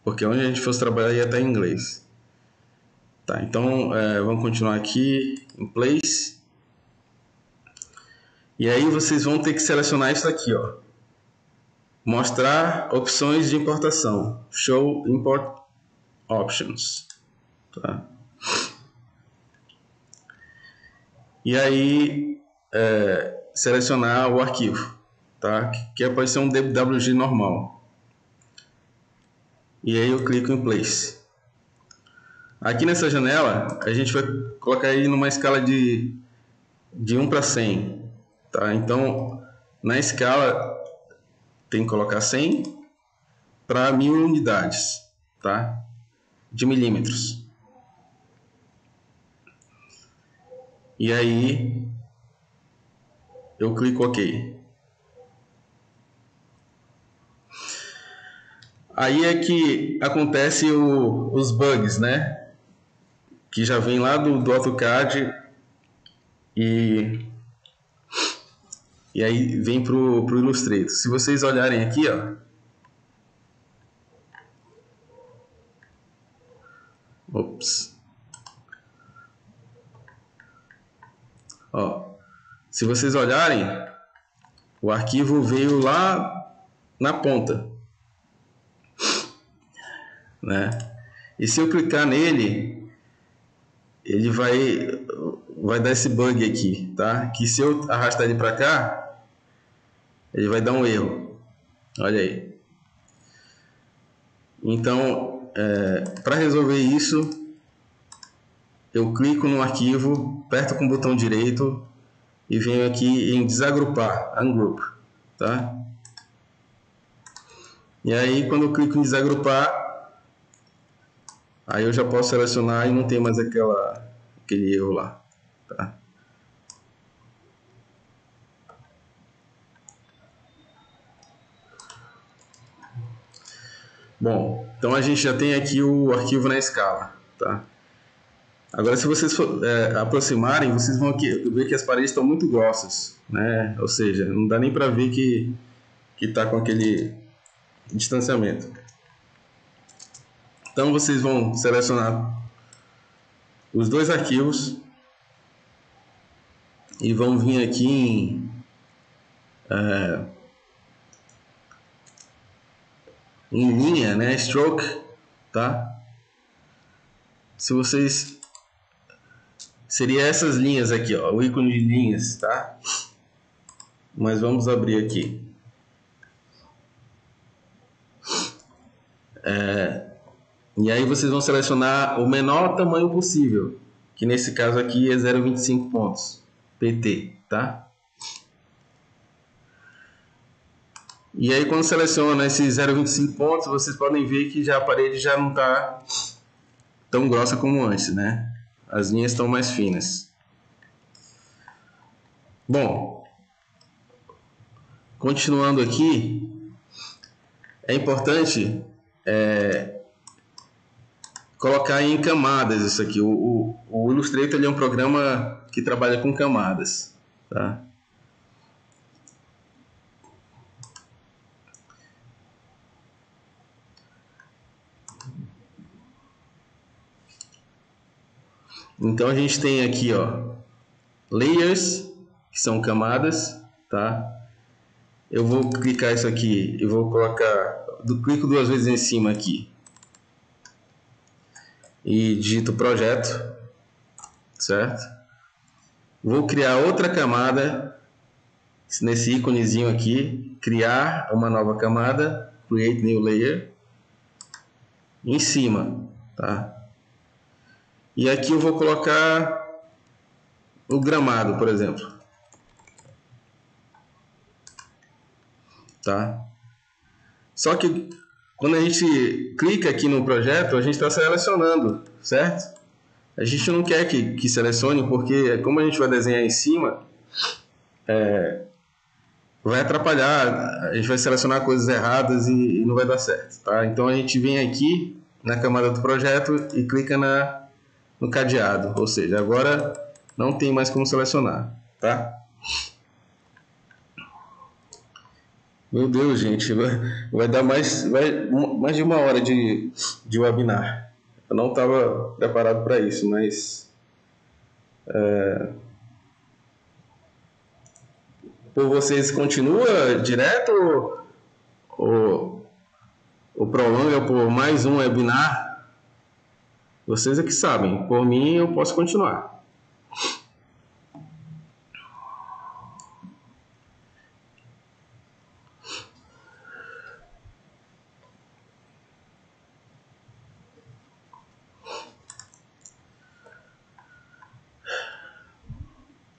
porque onde a gente fosse trabalhar ia estar em inglês. Tá, então vamos continuar aqui em Place. E aí vocês vão ter que selecionar isso aqui, ó. Mostrar opções de importação. Show Import Options. Tá? E aí selecionar o arquivo, tá? Que pode ser um DWG normal. E aí eu clico em Place. Aqui nessa janela a gente vai colocar aí numa escala de 1 para 100, tá? Então na escala tem que colocar 100 para 1000 unidades, tá? De milímetros. E aí eu clico OK. Aí é que acontece os bugs, né? Que já vem lá do AutoCAD e aí vem pro Illustrator. Se vocês olharem aqui, ó. Ops. Ó. Se vocês olharem, o arquivo veio lá na ponta, né? E se eu clicar nele, ele vai dar esse bug aqui, tá? Que se eu arrastar ele para cá, ele vai dar um erro. Olha aí. Então, para resolver isso, eu clico no arquivo, aperto com o botão direito e venho aqui em desagrupar, ungroup, tá? E aí, quando eu clico em desagrupar, aí eu já posso selecionar e não tem mais aquele erro lá, tá? Bom, então a gente já tem aqui o arquivo na escala, tá? Agora, se vocês aproximarem, vocês vão ver que as paredes estão muito grossas, né? Ou seja, não dá nem para ver que está com aquele distanciamento. Então, vocês vão selecionar os dois arquivos e vão vir aqui em linha, né? Stroke, tá? Se vocês... Seria essas linhas aqui, ó, o ícone de linhas, tá? Mas vamos abrir aqui. E aí vocês vão selecionar o menor tamanho possível, que nesse caso aqui é 0,25 pontos, PT, tá? E aí quando seleciona esses 0,25 pontos, vocês podem ver que já a parede já não está tão grossa como antes, né? As linhas estão mais finas. Bom, continuando aqui, é importante colocar em camadas isso aqui. O Illustrator ele é um programa que trabalha com camadas, tá? Então a gente tem aqui, ó, layers, que são camadas, tá? Eu vou clicar isso aqui e vou colocar, clico duas vezes em cima aqui e digito projeto, certo? Vou criar outra camada nesse íconezinho aqui, criar uma nova camada, create new layer, em cima, tá? E aqui eu vou colocar o gramado, por exemplo, tá? Só que quando a gente clica aqui no projeto, a gente está selecionando, certo? A gente não quer que selecione, porque como a gente vai desenhar em cima, vai atrapalhar, a gente vai selecionar coisas erradas e não vai dar certo, tá? Então a gente vem aqui na camada do projeto e clica no cadeado, ou seja, agora não tem mais como selecionar, tá? Meu Deus, gente, vai dar mais de uma hora de webinar. Eu não estava preparado para isso, mas por vocês continua direto ou prolonga por mais um webinar? Vocês é que sabem. Por mim, eu posso continuar.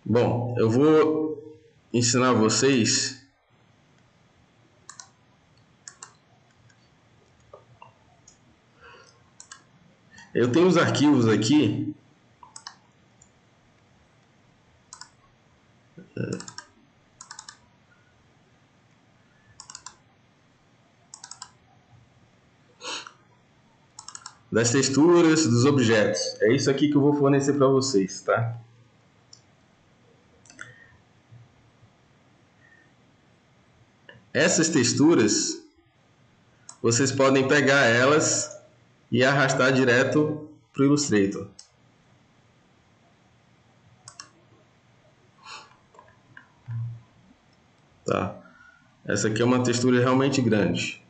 Bom, eu vou ensinar vocês eu tenho os arquivos aqui das texturas, dos objetos. É isso aqui que eu vou fornecer para vocês, tá? Essas texturas, vocês podem pegar elas e arrastar direto para o Illustrator. Tá? Essa aqui é uma textura realmente grande.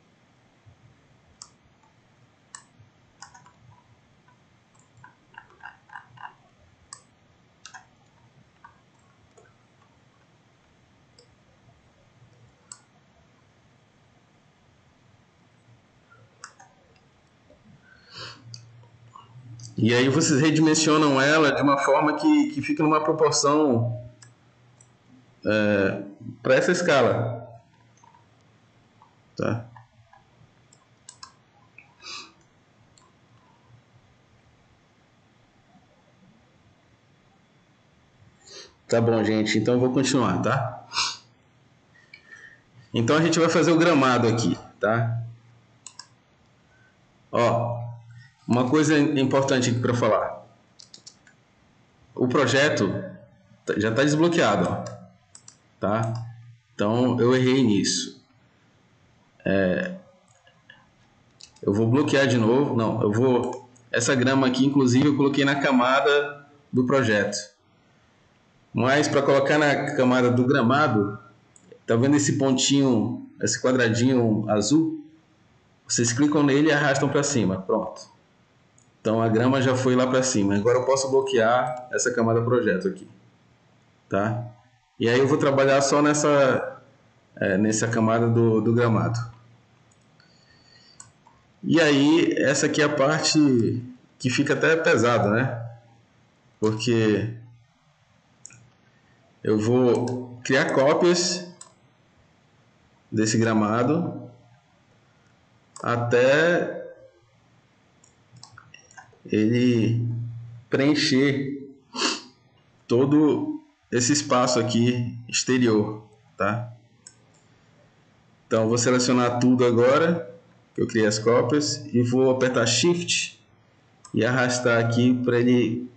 E aí vocês redimensionam ela de uma forma que fica numa proporção para essa escala. Tá? Tá bom, gente. Então eu vou continuar, tá? Então a gente vai fazer o gramado aqui, tá? Ó, uma coisa importante aqui para falar. o projeto já está desbloqueado, ó, tá? Então eu errei nisso. Eu vou bloquear de novo. Não, eu vou. Essa grama aqui, inclusive, eu coloquei na camada do projeto. Mas para colocar na camada do gramado, tá vendo esse pontinho, esse quadradinho azul? Vocês clicam nele e arrastam para cima. Pronto. Então a grama já foi lá para cima. Agora eu posso bloquear essa camada projeto aqui, tá? E aí eu vou trabalhar só nessa camada do gramado. E aí essa aqui é a parte que fica até pesada, né? Porque eu vou criar cópias desse gramado até ele preencher todo esse espaço aqui exterior, tá? Então eu vou selecionar tudo agora, que eu criei as cópias, e vou apertar Shift e arrastar aqui para ele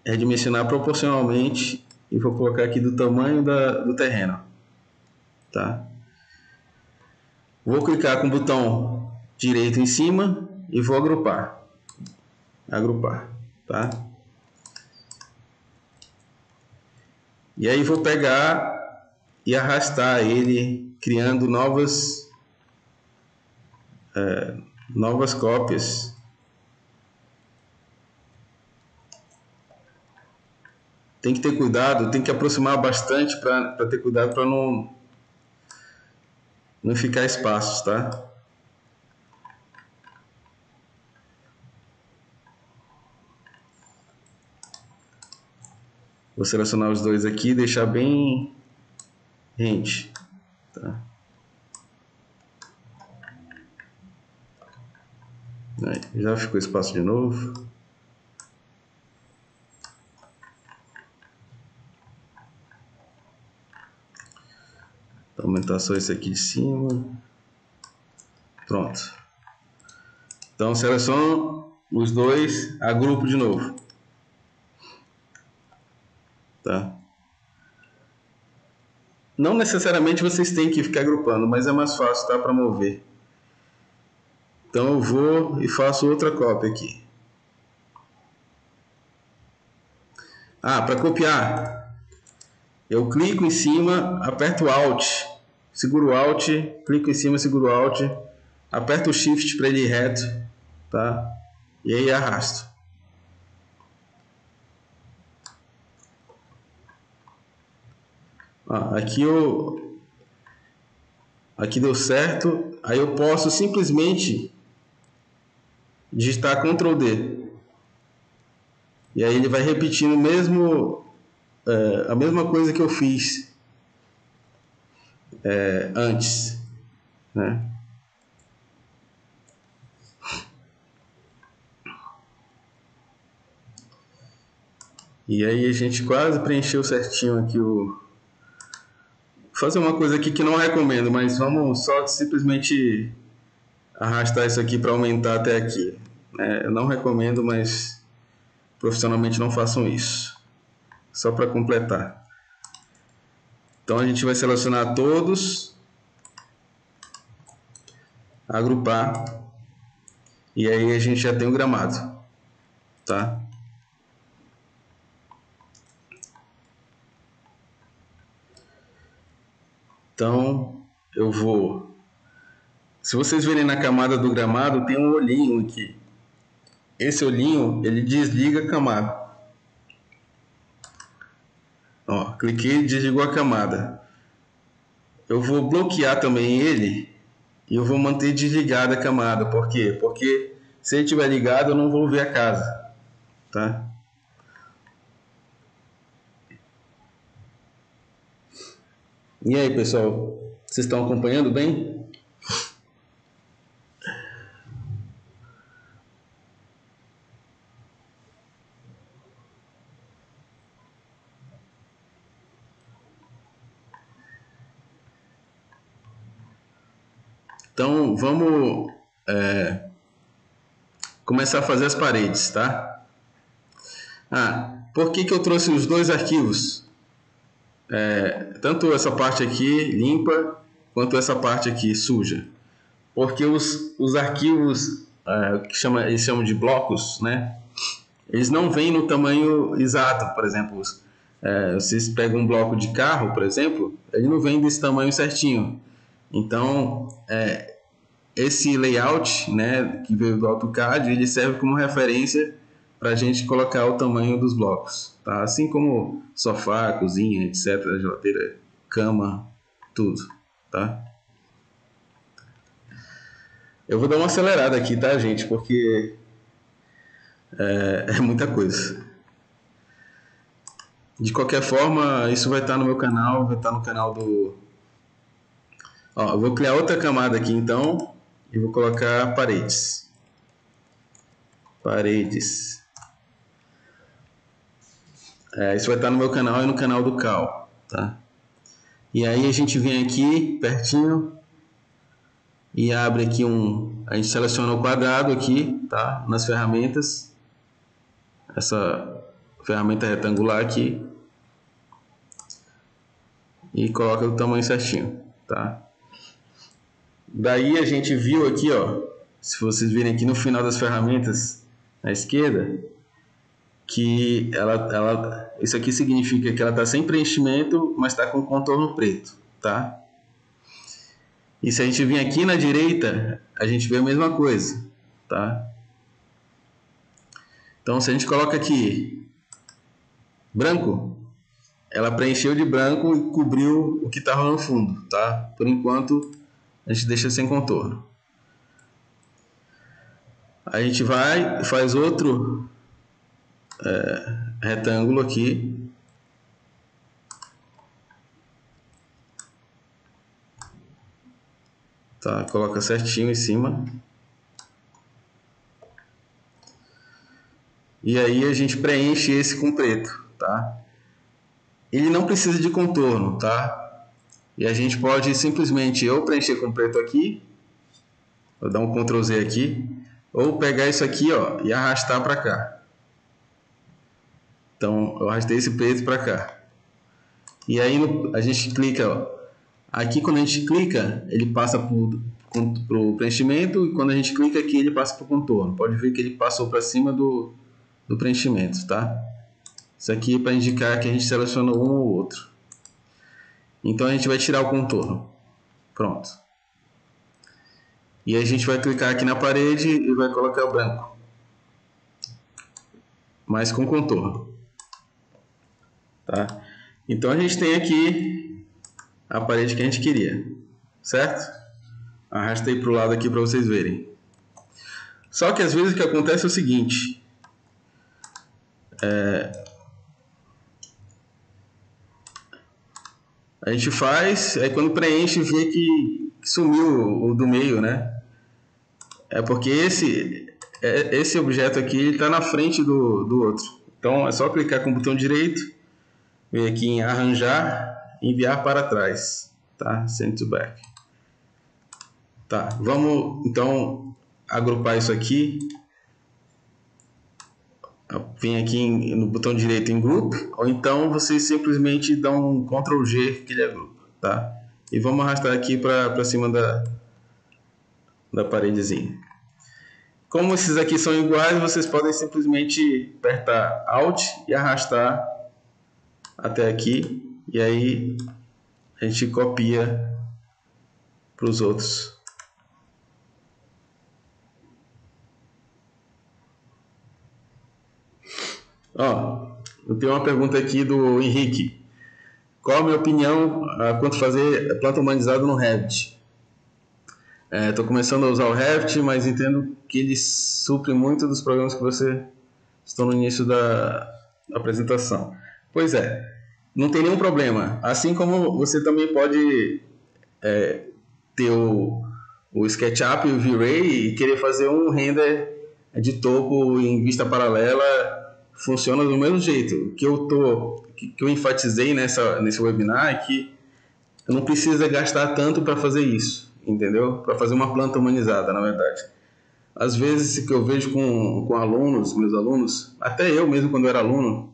redimensionar proporcionalmente, e vou colocar aqui do tamanho do terreno, tá? Vou clicar com o botão direito em cima e vou agrupar, tá? E aí vou pegar e arrastar ele, criando novas cópias. Tem que ter cuidado, tem que aproximar bastante para ter cuidado para não ficar espaços, tá? Vou selecionar os dois aqui e deixar bem rente, tá? Aí, já ficou espaço de novo. Vou aumentar só esse aqui de cima. Pronto. Então seleciono os dois, agrupo de novo, tá? Não necessariamente vocês têm que ficar agrupando, mas é mais fácil, tá, para mover. Então eu vou e faço outra cópia aqui. Para copiar, eu clico em cima, aperto Alt, seguro Alt, clico em cima, seguro Alt, aperto o Shift para ele ir reto, tá? E aí arrasto. Aqui deu certo. Aí eu posso simplesmente digitar Ctrl D. E aí ele vai repetindo a mesma coisa que eu fiz antes, né? E aí a gente quase preencheu certinho aqui Vou fazer uma coisa aqui que não recomendo, mas vamos só simplesmente arrastar isso aqui para aumentar até aqui. Eu não recomendo, mas profissionalmente não façam isso. Só para completar. Então a gente vai selecionar todos, agrupar, e aí a gente já tem o gramado, tá? Então eu vou... Se vocês verem na camada do gramado, tem um olhinho aqui. Esse olhinho, ele desliga a camada. Ó, cliquei e desligou a camada. Eu vou bloquear também ele e eu vou manter desligada a camada. Por quê? Porque se ele estiver ligado, eu não vou ver a casa, tá? E aí, pessoal, vocês estão acompanhando bem? Então vamos começar a fazer as paredes, tá? por que eu trouxe os dois arquivos? Tanto essa parte aqui limpa, quanto essa parte aqui suja. Porque os arquivos eles chamam de blocos, né? Eles não vêm no tamanho exato. Por exemplo, vocês pegam um bloco de carro, por exemplo, ele não vem desse tamanho certinho. Então, esse layout, né, que veio do AutoCAD, ele serve como referência para a gente colocar o tamanho dos blocos, tá? Assim como sofá, cozinha, etc, geladeira, cama, tudo, tá? Eu vou dar uma acelerada aqui, tá, gente? Porque é muita coisa. De qualquer forma, isso vai estar no meu canal, vai estar no canal do... Ó, eu vou criar outra camada aqui, então, e vou colocar paredes. Paredes. Isso vai estar no meu canal e no canal do Cal, tá? E aí a gente vem aqui, pertinho, e abre aqui a gente seleciona o quadrado aqui, tá? Nas ferramentas. Essa ferramenta retangular aqui. E coloca o tamanho certinho, tá? Daí a gente viu aqui, ó, se vocês virem aqui no final das ferramentas, à esquerda, que isso aqui significa que ela está sem preenchimento, mas está com contorno preto, tá? E se a gente vir aqui na direita, a gente vê a mesma coisa, tá? Então, se a gente coloca aqui branco, ela preencheu de branco e cobriu o que estava no fundo, tá? Por enquanto, a gente deixa sem contorno. A gente vai e faz outro retângulo aqui. Tá, coloca certinho em cima. E aí a gente preenche esse com preto, tá? Ele não precisa de contorno, tá? E a gente pode simplesmente ou preencher com preto aqui, vou dar um Ctrl Z aqui, ou pegar isso aqui, ó, e arrastar para cá. Então, eu arrastei esse preto para cá. E aí a gente clica, ó. Aqui quando a gente clica, ele passa pro preenchimento, e quando a gente clica aqui, ele passa pro contorno. Pode ver que ele passou para cima do preenchimento, tá? Isso aqui é para indicar que a gente seleciona um ou outro. Então a gente vai tirar o contorno. Pronto. E a gente vai clicar aqui na parede e vai colocar o branco. Mas com contorno. Tá? Então a gente tem aqui a parede que a gente queria. Certo? Arrastei para o lado aqui para vocês verem. Só que às vezes o que acontece é o seguinte. A gente faz, aí quando preenche vê que sumiu o do meio, né? É porque esse objeto aqui está na frente do outro. Então é só clicar com o botão direito, vir aqui em arranjar e enviar para trás, tá? Send to back. Tá, vamos então agrupar isso aqui. Vem aqui no botão direito em Group, ou então vocês simplesmente dão um Ctrl G que ele agrupa, tá? E vamos arrastar aqui para cima da paredezinha. Como esses aqui são iguais, vocês podem simplesmente apertar Alt e arrastar até aqui, e aí a gente copia para os outros. Ó, eu tenho uma pergunta aqui do Henrique. Qual a minha opinião quanto fazer planta humanizada no Revit? Estou começando a usar o Revit, mas entendo que ele supre muito dos problemas que você estão no início da apresentação. Pois é, não tem nenhum problema. Assim como você também pode ter o SketchUp e o V-Ray e querer fazer um render de topo em vista paralela, funciona do mesmo jeito. O que eu enfatizei nesse webinar é que não precisa gastar tanto para fazer isso, entendeu? Para fazer uma planta humanizada, na verdade. Às vezes, que eu vejo com alunos, meus alunos, até eu mesmo quando eu era aluno,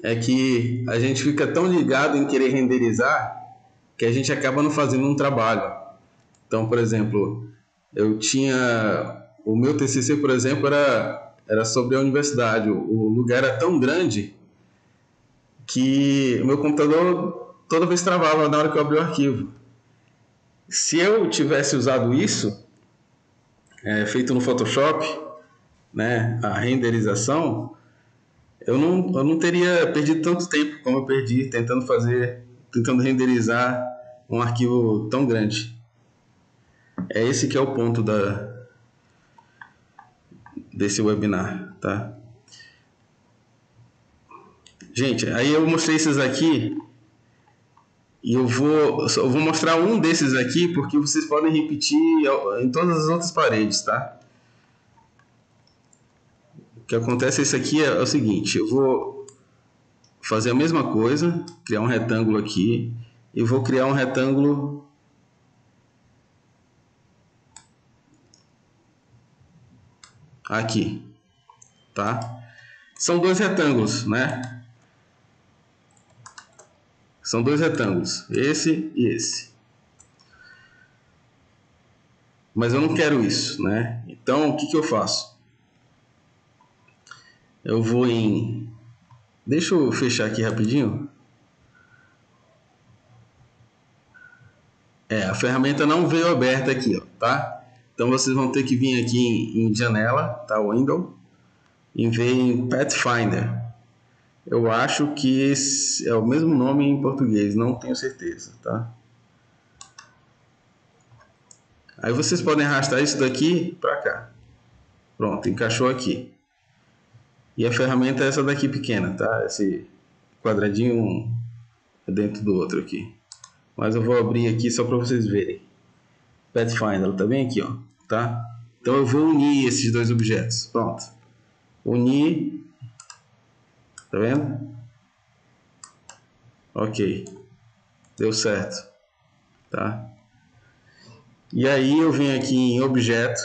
é que a gente fica tão ligado em querer renderizar que a gente acaba não fazendo um trabalho. Então, por exemplo, eu tinha... O meu TCC, por exemplo, era sobre a universidade. O lugar era tão grande que o meu computador toda vez travava na hora que eu abria o arquivo. Se eu tivesse usado isso, feito no Photoshop, né, a renderização, eu não teria perdido tanto tempo como eu perdi tentando renderizar um arquivo tão grande. É esse que é o ponto desse webinar, tá? Gente, aí eu mostrei esses aqui e eu vou mostrar um desses aqui porque vocês podem repetir em todas as outras paredes, tá? O que acontece isso aqui é o seguinte, eu vou fazer a mesma coisa, criar um retângulo aqui e vou criar um retângulo aqui, tá? São dois retângulos, né? São dois retângulos, esse e esse. Mas eu não quero isso, né? Então, o que eu faço? Eu vou em... Deixa eu fechar aqui rapidinho. A ferramenta não veio aberta aqui, ó, tá? Então, vocês vão ter que vir aqui em janela, tá? Window. E ver em Pathfinder. Eu acho que esse é o mesmo nome em português, não tenho certeza, tá? Aí vocês podem arrastar isso daqui para cá. Pronto, encaixou aqui. E a ferramenta é essa daqui pequena, tá? Esse quadradinho é dentro do outro aqui. Mas eu vou abrir aqui só para vocês verem. Pathfinder, ela tá bem aqui, ó, tá? Então eu vou unir esses dois objetos. Pronto. Unir. Tá vendo? Ok. Deu certo. Tá? E aí eu venho aqui em objeto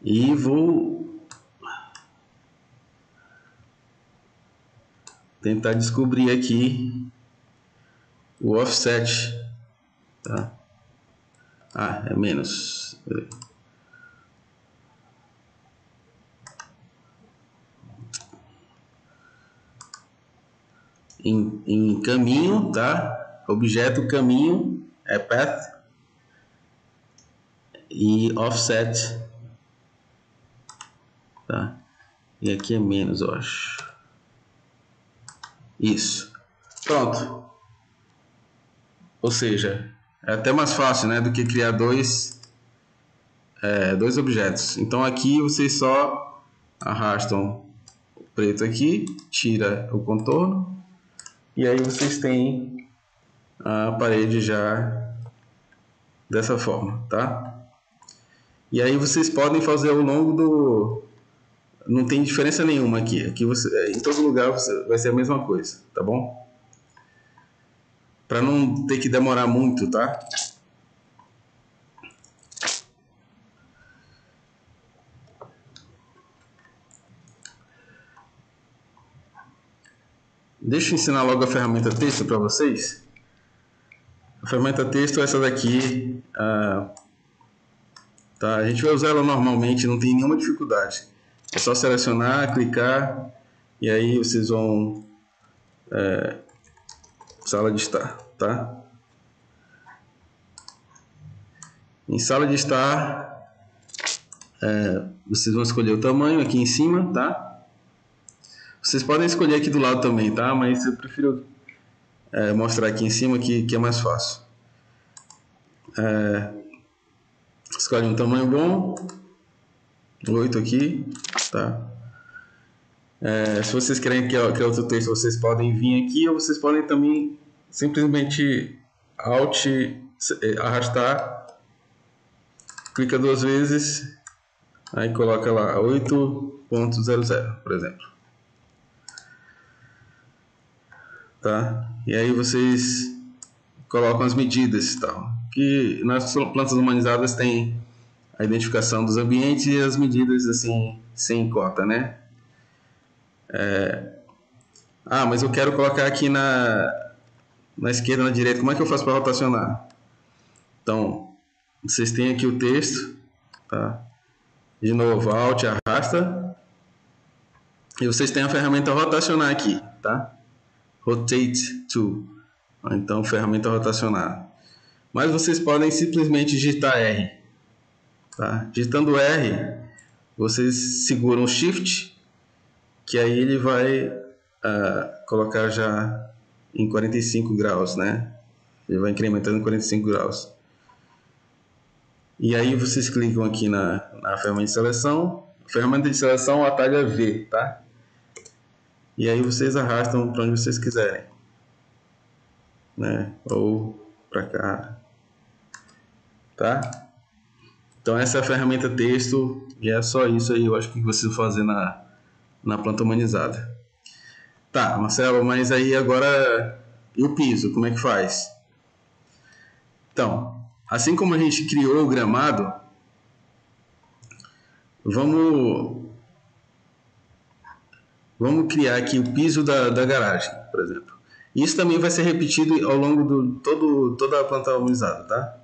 e vou tentar descobrir aqui o offset, tá? É menos. Em caminho, tá? Objeto caminho é path e offset, tá? E aqui é menos, eu acho. Isso. Pronto. Ou seja, é até mais fácil, né, do que criar dois objetos. Então aqui vocês só arrastam o preto aqui, tira o contorno e aí vocês têm a parede já dessa forma, tá? E aí vocês podem fazer ao longo do... Não tem diferença nenhuma aqui. Aqui você, em todo lugar vai ser a mesma coisa, tá bom? Para não ter que demorar muito, tá? Deixa eu ensinar logo a ferramenta texto para vocês. A ferramenta texto é essa daqui. Tá? A gente vai usar ela normalmente, não tem nenhuma dificuldade. É só selecionar, clicar e aí vocês vão sala de estar, tá? Em sala de estar, vocês vão escolher o tamanho aqui em cima, tá? Vocês podem escolher aqui do lado também, tá? Mas eu prefiro mostrar aqui em cima que é mais fácil. Escolhe um tamanho bom, 8 aqui, tá? Se vocês querem criar outro texto, vocês podem vir aqui ou vocês podem também simplesmente Alt, arrastar, clica duas vezes, aí coloca lá 8.00, por exemplo. Tá? E aí vocês colocam as medidas e tal. Que nas plantas humanizadas tem a identificação dos ambientes e as medidas assim sem cota, né? Ah, mas eu quero colocar aqui na esquerda, na direita. Como é que eu faço para rotacionar? Então, vocês têm aqui o texto, tá? De novo, Alt, arrasta. E vocês têm a ferramenta rotacionar aqui, tá? Rotate to. Então, ferramenta rotacionar. Mas vocês podem simplesmente digitar R. Tá? Digitando R, vocês seguram o Shift, que aí ele vai colocar já em 45 graus, né? Ele vai incrementando em 45 graus. E aí vocês clicam aqui na ferramenta de seleção. Ferramenta de seleção, o atalho é V, tá? E aí vocês arrastam para onde vocês quiserem, né? Ou para cá, tá? Então essa é a ferramenta texto e é só isso aí. Eu acho que vocês vão fazer na planta humanizada. Tá, Marcelo, mas aí agora e o piso, como é que faz? Então, assim como a gente criou o gramado, vamos criar aqui o piso da garagem, por exemplo. Isso também vai ser repetido ao longo de toda a planta humanizada, tá?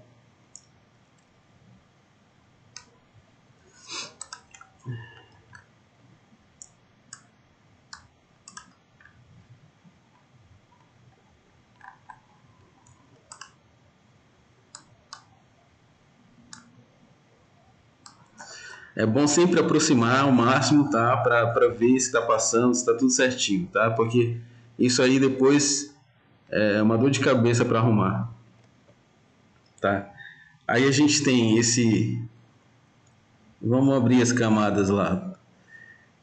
É bom sempre aproximar ao máximo, tá? Para ver se está passando, se está tudo certinho, tá? Porque isso aí depois é uma dor de cabeça para arrumar, tá? Aí a gente tem esse... Vamos abrir as camadas lá.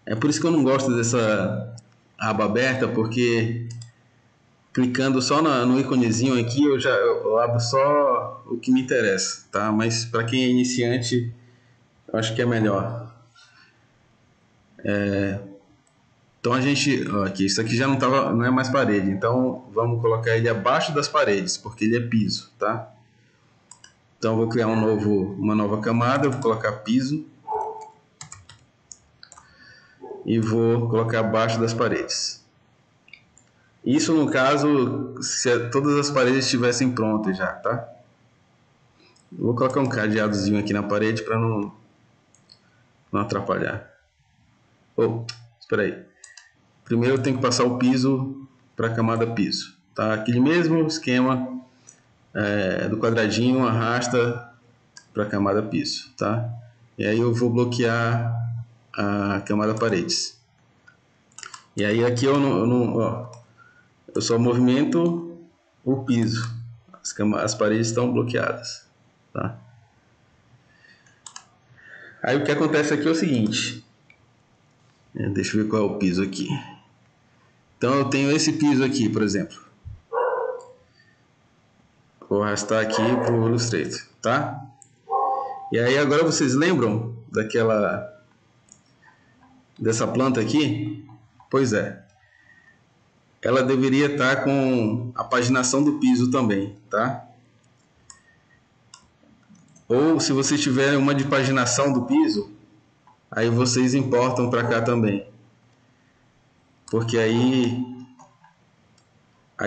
É por isso que eu não gosto dessa aba aberta, porque clicando só no íconezinho aqui eu abro só o que me interessa, tá? Mas para quem é iniciante, eu acho que é melhor. Então a gente, ó, aqui, isso aqui já não é mais parede, então vamos colocar ele abaixo das paredes, porque ele é piso, tá? Então eu vou criar uma nova camada, vou colocar piso e vou colocar abaixo das paredes. Isso no caso se todas as paredes estivessem prontas já, tá? Vou colocar um cadeadozinho aqui na parede para não atrapalhar. Oh, espera aí. Primeiro eu tenho que passar o piso para a camada piso, tá? Aquele mesmo esquema do quadradinho, arrasta para a camada piso, tá? E aí eu vou bloquear a camada paredes. E aí aqui eu só movimento o piso, as paredes estão bloqueadas, tá? Aí o que acontece aqui é o seguinte, deixa eu ver qual é o piso aqui. Então eu tenho esse piso aqui, por exemplo. Vou arrastar aqui para o Illustrator, tá? E aí agora vocês lembram dessa planta aqui? Pois é. Ela deveria estar com a paginação do piso também, tá? Ou se vocês tiverem uma de paginação do piso, aí vocês importam para cá também. Porque aí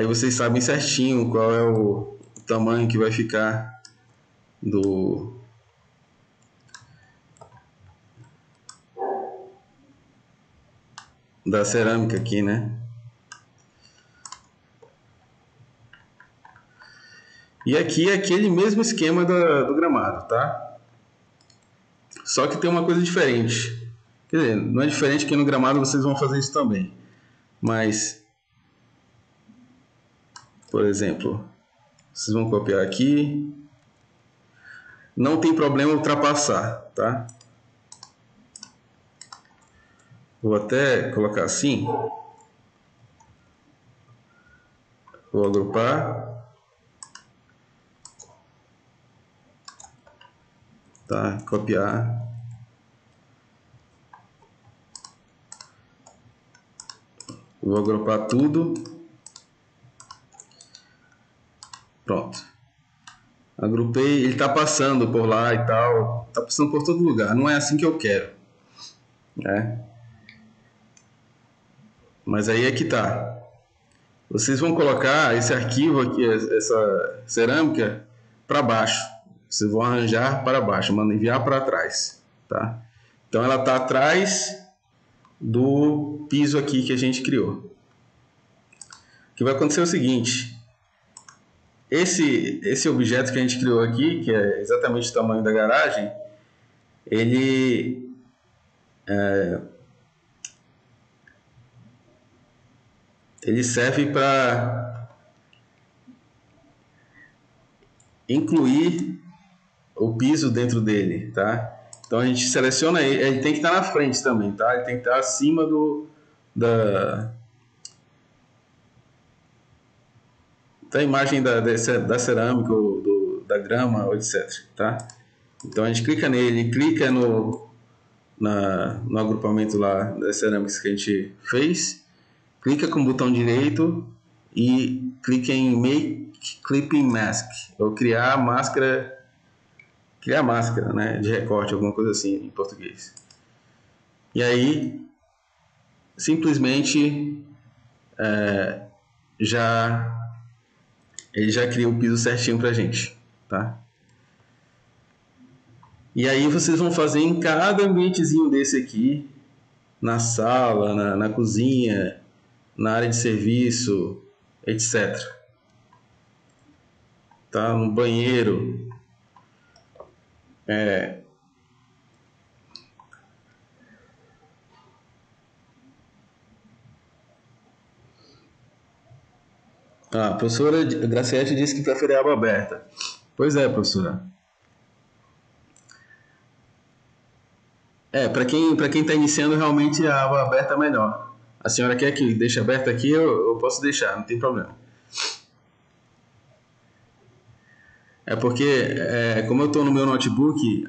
vocês sabem certinho qual é o tamanho que vai ficar da cerâmica aqui, né? E aqui é aquele mesmo esquema do gramado, tá? Só que tem uma coisa diferente. Quer dizer, não é diferente que no gramado vocês vão fazer isso também. Mas, por exemplo, vocês vão copiar aqui. Não tem problema ultrapassar, tá? Vou até colocar assim. Vou agrupar. Tá? Copiar. Vou agrupar tudo. Pronto. Agrupei, ele está passando por lá e tal. Está passando por todo lugar. Não é assim que eu quero, né? Mas aí é que tá. Vocês vão colocar esse arquivo aqui, essa cerâmica, para baixo. Vocês vão arranjar para baixo, enviar para trás, tá? Então ela está atrás do piso aqui que a gente criou. O que vai acontecer é o seguinte: esse objeto que a gente criou aqui, que é exatamente o tamanho da garagem, ele serve para incluir o piso dentro dele, tá? Então a gente seleciona ele tem que estar na frente também, tá? Ele tem que estar acima da imagem da cerâmica, ou da grama, ou etc, tá? Então a gente clica nele, clica no agrupamento lá das cerâmicas que a gente fez, clica com o botão direito e clica em Make Clipping Mask, ou criar máscara, né, de recorte, alguma coisa assim em português. E aí, simplesmente, ele já cria o piso certinho pra gente, tá? E aí vocês vão fazer em cada ambientezinho desse aqui, na sala, na cozinha, na área de serviço, etc. Tá? No banheiro. A professora Graciete disse que prefere água aberta. Pois é, professora. Para quem está iniciando, realmente a água aberta é melhor. A senhora quer que deixe aberta aqui? Eu posso deixar, não tem problema. É porque, como eu estou no meu notebook,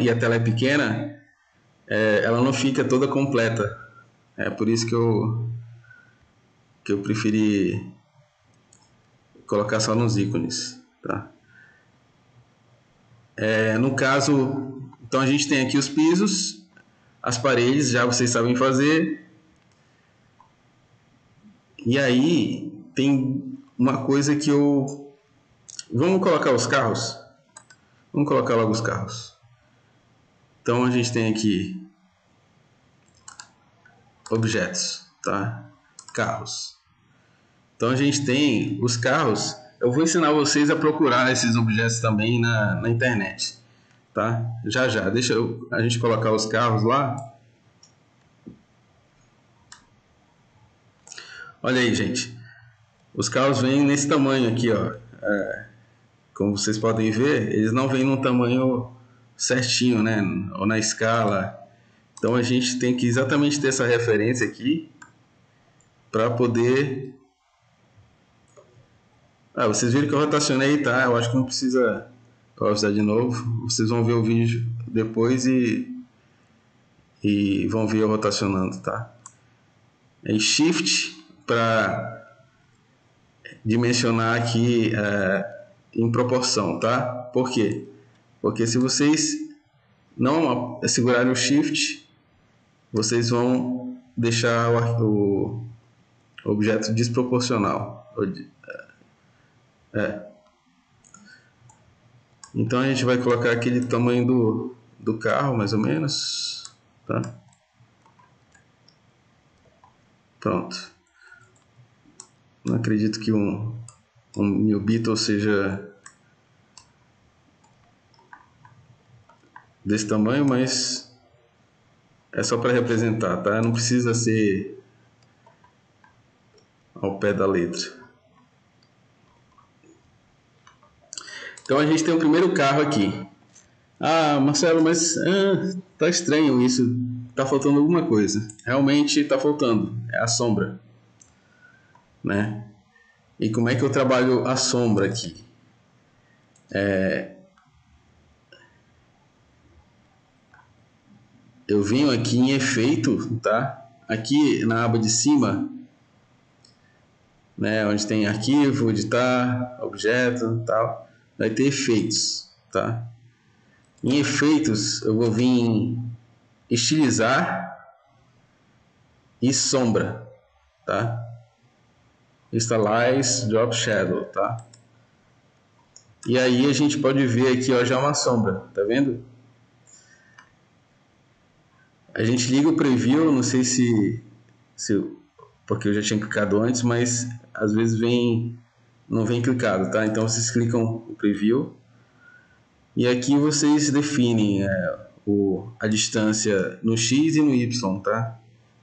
e a tela é pequena, ela não fica toda completa. É por isso que eu preferi colocar só nos ícones, tá? No caso, então a gente tem aqui os pisos, as paredes, já vocês sabem fazer. E aí tem uma coisa que vamos colocar os carros? Vamos colocar logo os carros. Então a gente tem aqui objetos, tá? Carros. Então a gente tem os carros. Eu vou ensinar vocês a procurar esses objetos também na internet, tá? Já. Deixa a gente colocar os carros lá. Olha aí, gente. Os carros vêm nesse tamanho aqui, ó. Como vocês podem ver, eles não vêm num tamanho certinho, né? Ou na escala. Então a gente tem que exatamente ter essa referência aqui para poder... vocês viram que eu rotacionei, tá? Eu acho que não precisa pausar de novo. Vocês vão ver o vídeo depois e vão ver eu rotacionando, tá? Shift para dimensionar aqui em proporção, tá? Por quê? Porque se vocês não segurarem o Shift, vocês vão deixar o objeto desproporcional. Então a gente vai colocar aquele tamanho do carro, mais ou menos, tá? Pronto. Não acredito que um New Beetle seja desse tamanho, mas é só para representar, tá? Não precisa ser ao pé da letra. Então a gente tem o primeiro carro aqui. Marcelo, mas tá estranho isso. Tá faltando alguma coisa. Realmente tá faltando. É a sombra, né? E como é que eu trabalho a sombra aqui? Eu venho aqui em efeito, tá? Aqui na aba de cima, né, onde tem arquivo, editar, objeto, tal, vai ter efeitos, tá? Em efeitos, eu vou vir em estilizar, e sombra, tá? Stylize, Drop Shadow, tá? E aí a gente pode ver aqui, ó, já uma sombra, tá vendo? A gente liga o preview, não sei se porque eu já tinha clicado antes, mas às vezes não vem clicado, tá? Então vocês clicam o preview e aqui vocês definem a distância no X e no Y, tá?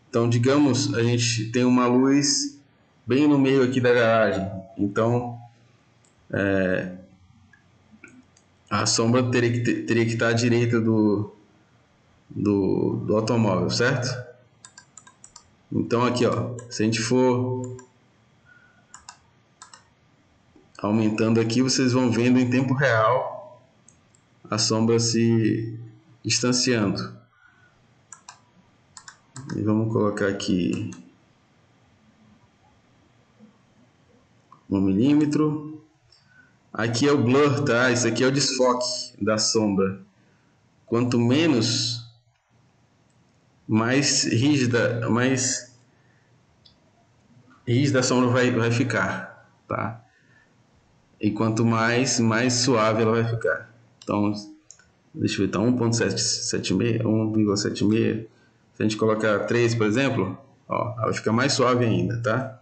Então, digamos, a gente tem uma luz bem no meio aqui da garagem, então a sombra teria que estar à direita do automóvel, certo? Então aqui, ó, se a gente for aumentando aqui, vocês vão vendo em tempo real a sombra se distanciando. E vamos colocar aqui 1 milímetro. Aqui é o blur, tá? Isso aqui é o desfoque da sombra. Quanto menos, mais rígida a sombra vai ficar, tá? E quanto mais suave ela vai ficar. Então, deixa eu ver, tá 1.76, 1,76. Se a gente colocar 3, por exemplo, ó, ela fica mais suave ainda, tá?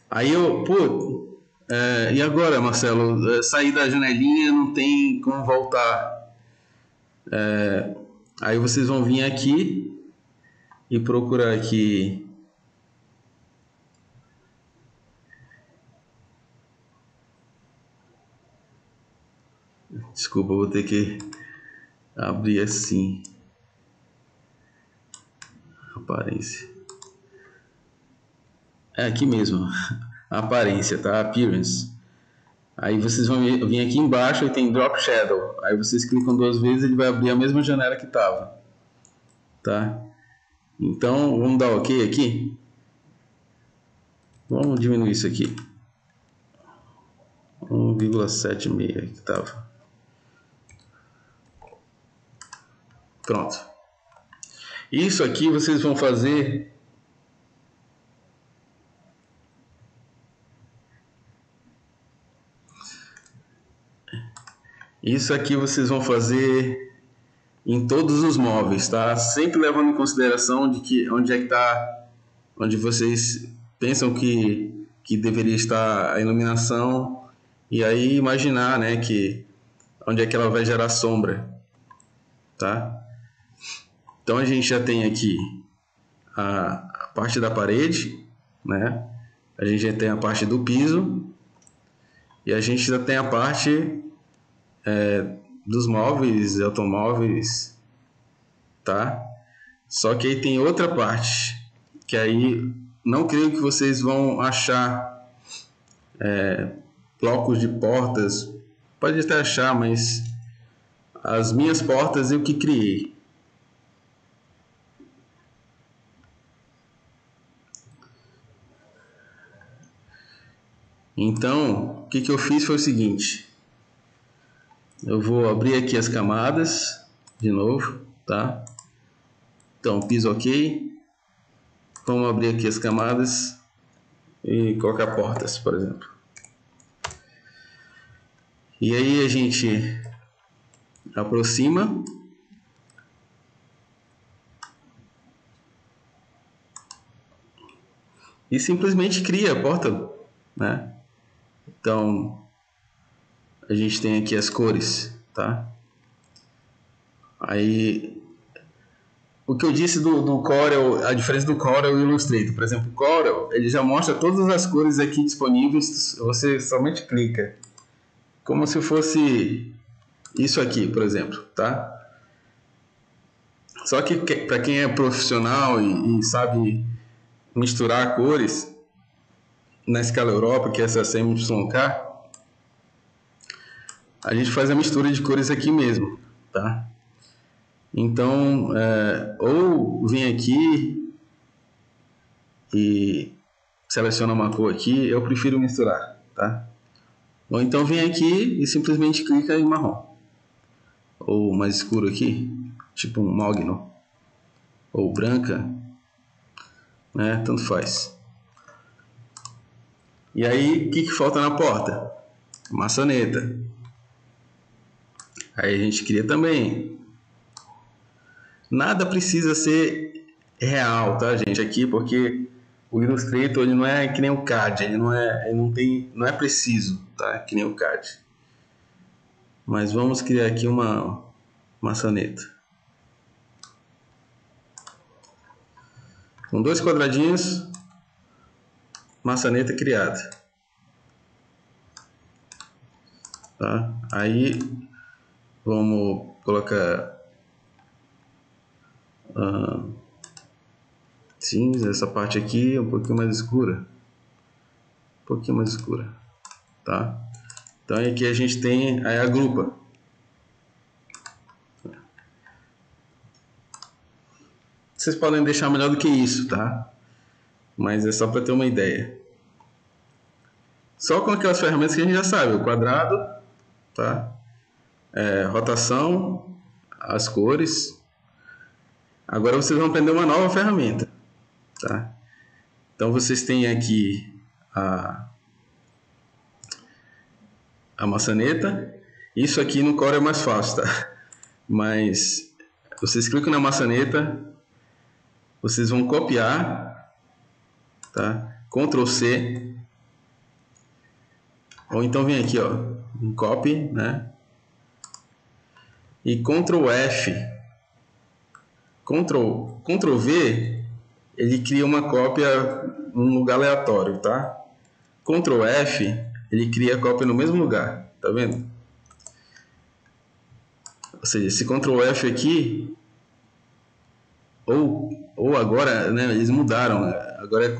Aí e agora, Marcelo? Sair da janelinha, não tem como voltar. Aí vocês vão vir aqui e procurar aqui. Desculpa, eu vou ter que abrir assim. Aparência. É aqui mesmo. Aparência, tá? Appearance. Aí vocês vão vir aqui embaixo e tem Drop Shadow. Aí vocês clicam 2 vezes, ele vai abrir a mesma janela que estava, tá? Então vamos dar OK aqui. Vamos diminuir isso aqui. 1,76 que estava. Pronto. Isso aqui vocês vão fazer em todos os móveis, tá? Sempre levando em consideração de que onde é que tá, onde vocês pensam que deveria estar a iluminação, e aí imaginar, né, que onde é que ela vai gerar sombra, tá? Então a gente já tem aqui a parte da parede, né? A gente já tem a parte do piso e a gente já tem a parte dos móveis, automóveis, tá? Só que aí tem outra parte, que aí não creio que vocês vão achar blocos de portas. Pode até achar, mas as minhas portas eu que criei. Então, o que eu fiz foi o seguinte. Eu vou abrir aqui as camadas de novo, tá? Então, piso OK. Vamos abrir aqui as camadas e colocar portas, por exemplo. E aí a gente aproxima. E simplesmente cria a porta, né? Então, a gente tem aqui as cores, tá? Aí, o que eu disse do Corel, a diferença do Corel e o Illustrator. Por exemplo, o Corel, ele já mostra todas as cores aqui disponíveis, você somente clica. Como se fosse isso aqui, por exemplo, tá? Só que para quem é profissional e sabe misturar cores, na escala Europa, que é essa CMYK, a gente faz a mistura de cores aqui mesmo, tá? Então, ou vem aqui e seleciona uma cor aqui, eu prefiro misturar, tá? Ou então vem aqui e simplesmente clica em marrom. Ou mais escuro aqui, tipo um mogno, ou branca, né? Tanto faz. E aí, o que falta na porta? Maçaneta. Aí a gente cria também. Nada precisa ser real, tá, gente? Aqui, porque o Illustrator ele não é que nem o CAD, ele não é preciso, tá? Que nem o CAD. Mas vamos criar aqui uma maçaneta. Com 2 quadradinhos, maçaneta criada. Tá? Aí vamos colocar cinza, essa parte aqui um pouquinho mais escura. Um pouquinho mais escura. Tá? Então aqui a gente tem aí a grupa. Vocês podem deixar melhor do que isso, tá? Mas é só para ter uma ideia. Só com aquelas ferramentas que a gente já sabe, o quadrado, tá? Rotação, as cores. Agora vocês vão aprender uma nova ferramenta, tá? Então vocês têm aqui a maçaneta. Isso aqui no Core é mais fácil, tá? Mas vocês clicam na maçaneta, vocês vão copiar, tá? Ctrl C, ou então vem aqui, ó, um copy, né? E Ctrl F, Ctrl V, ele cria uma cópia num lugar aleatório, tá? Ctrl F, ele cria a cópia no mesmo lugar, tá vendo? Ou seja, esse Ctrl F aqui, ou agora, né, eles mudaram, agora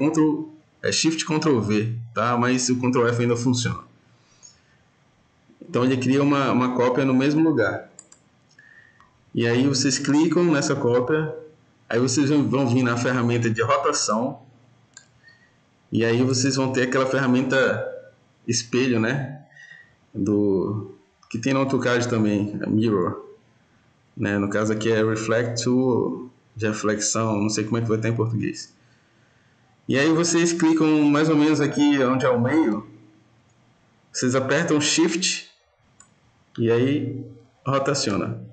é Shift Ctrl V, tá? Mas o Ctrl F ainda funciona. Então ele cria uma cópia no mesmo lugar. E aí vocês clicam nessa cópia, aí vocês vão vir na ferramenta de rotação, e aí vocês vão ter aquela ferramenta espelho, né? Que tem no AutoCAD também, a Mirror. Né? No caso aqui é Reflect Tool de reflexão, não sei como é que vai estar em português. E aí vocês clicam mais ou menos aqui onde é o meio, vocês apertam Shift e aí rotaciona.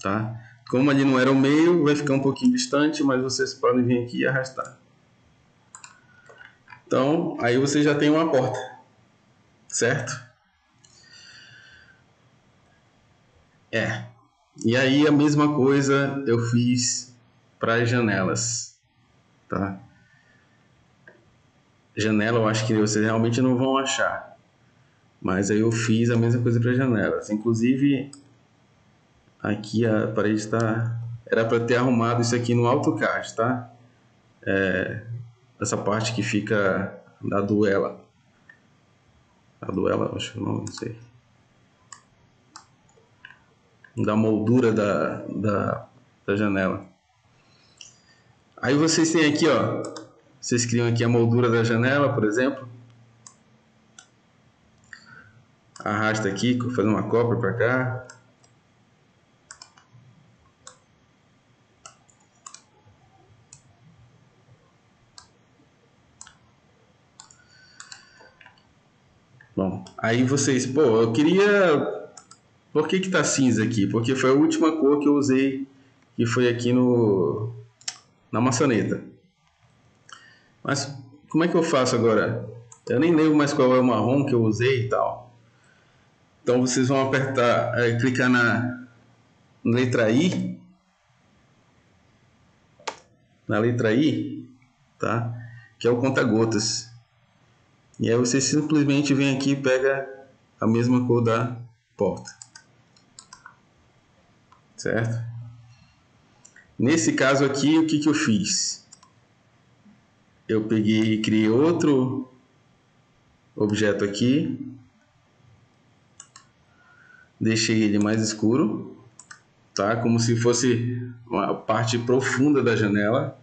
Tá? Como ali não era o meio, vai ficar um pouquinho distante, mas vocês podem vir aqui e arrastar. Então, aí você já tem uma porta, certo? E aí a mesma coisa eu fiz para as janelas, tá? Janela eu acho que vocês realmente não vão achar, mas aí eu fiz a mesma coisa para janelas. Inclusive aqui a parede era para ter arrumado isso aqui no AutoCAD, tá? Essa parte que fica da duela. A duela, acho que não sei. Da moldura da janela. Aí vocês têm aqui, ó. Vocês criam aqui a moldura da janela, por exemplo. Arrasta aqui, faz uma cópia para cá. Bom, aí vocês, pô, eu queria... Por que tá cinza aqui? Porque foi a última cor que eu usei, que foi aqui na maçaneta. Mas como é que eu faço agora? Eu nem lembro mais qual é o marrom que eu usei e tal. Então vocês vão apertar, clicar na letra I. Na letra I, tá? Que é o conta-gotas. E aí você simplesmente vem aqui e pega a mesma cor da porta. Certo? Nesse caso aqui, o que eu fiz? Eu peguei e criei outro objeto aqui. Deixei ele mais escuro, tá? Como se fosse uma parte profunda da janela,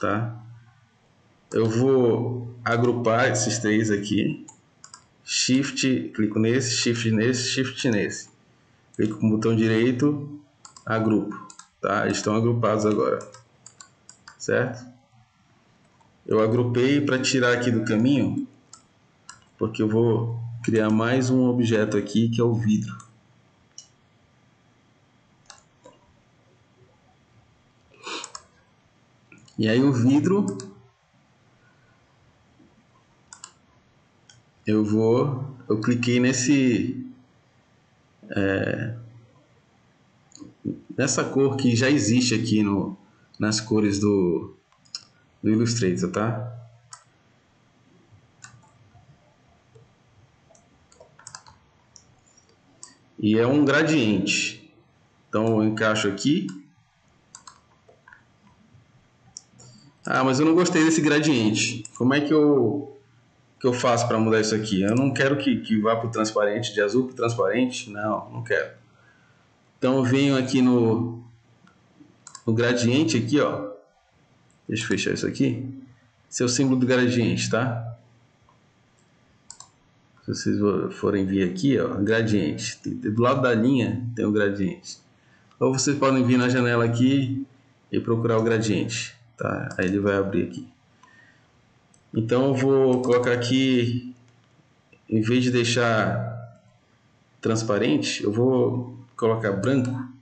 tá? Eu vou agrupar esses três aqui. Shift, clico nesse, Shift nesse, Shift nesse. Clico com o botão direito, agrupo. tá? Estão agrupados agora, certo? Eu agrupei para tirar aqui do caminho, porque eu vou criar mais um objeto aqui, que é o vidro. E aí o vidro, eu cliquei nessa cor que já existe aqui nas cores do Illustrator, tá? E é um gradiente. Então eu encaixo aqui. Ah, mas eu não gostei desse gradiente. Como é que eu faço para mudar isso aqui? Eu não quero que vá para o transparente, de azul para o transparente. Não quero. Então eu venho aqui no gradiente aqui, ó. Deixa eu fechar isso aqui. Esse é o símbolo do gradiente, tá? Se vocês forem ver aqui, ó, gradiente. Do lado da linha tem o gradiente. Ou vocês podem vir na janela aqui e procurar o gradiente, tá? Aí ele vai abrir aqui. Então eu vou colocar aqui, em vez de deixar transparente, eu vou colocar branco.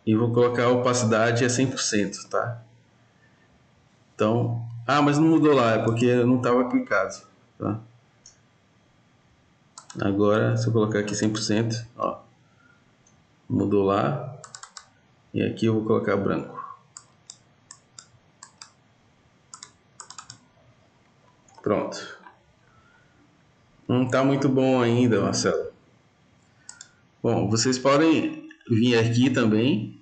E vou colocar a opacidade a 100%, tá? Então, mas não mudou lá, é porque não estava clicado, tá? Agora, se eu colocar aqui 100%, ó, mudou lá. E aqui eu vou colocar branco. Pronto. Não está muito bom ainda, Marcelo. Bom, vocês podem vir aqui também.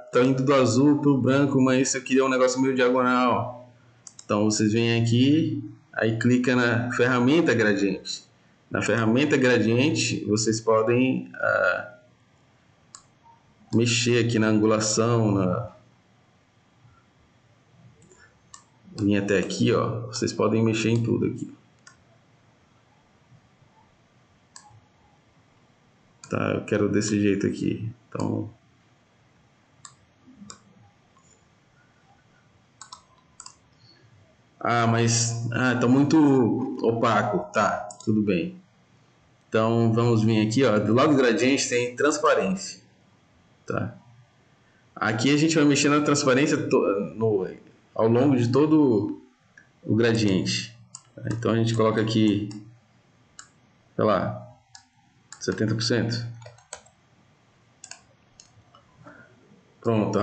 Tá indo do azul para o branco, mas eu queria um negócio meio diagonal. Então vocês vêm aqui, aí clica na ferramenta gradiente. Na ferramenta gradiente, vocês podem mexer aqui na angulação, vir até aqui, ó. Vocês podem mexer em tudo aqui. Tá, eu quero desse jeito aqui. Então, mas tá muito opaco. Tá, tudo bem. Então vamos vir aqui, ó. Do lado do gradiente tem transparência, tá? Aqui a gente vai mexer na transparência ao longo de todo o gradiente. Então a gente coloca aqui, sei lá, 70%. Pronto.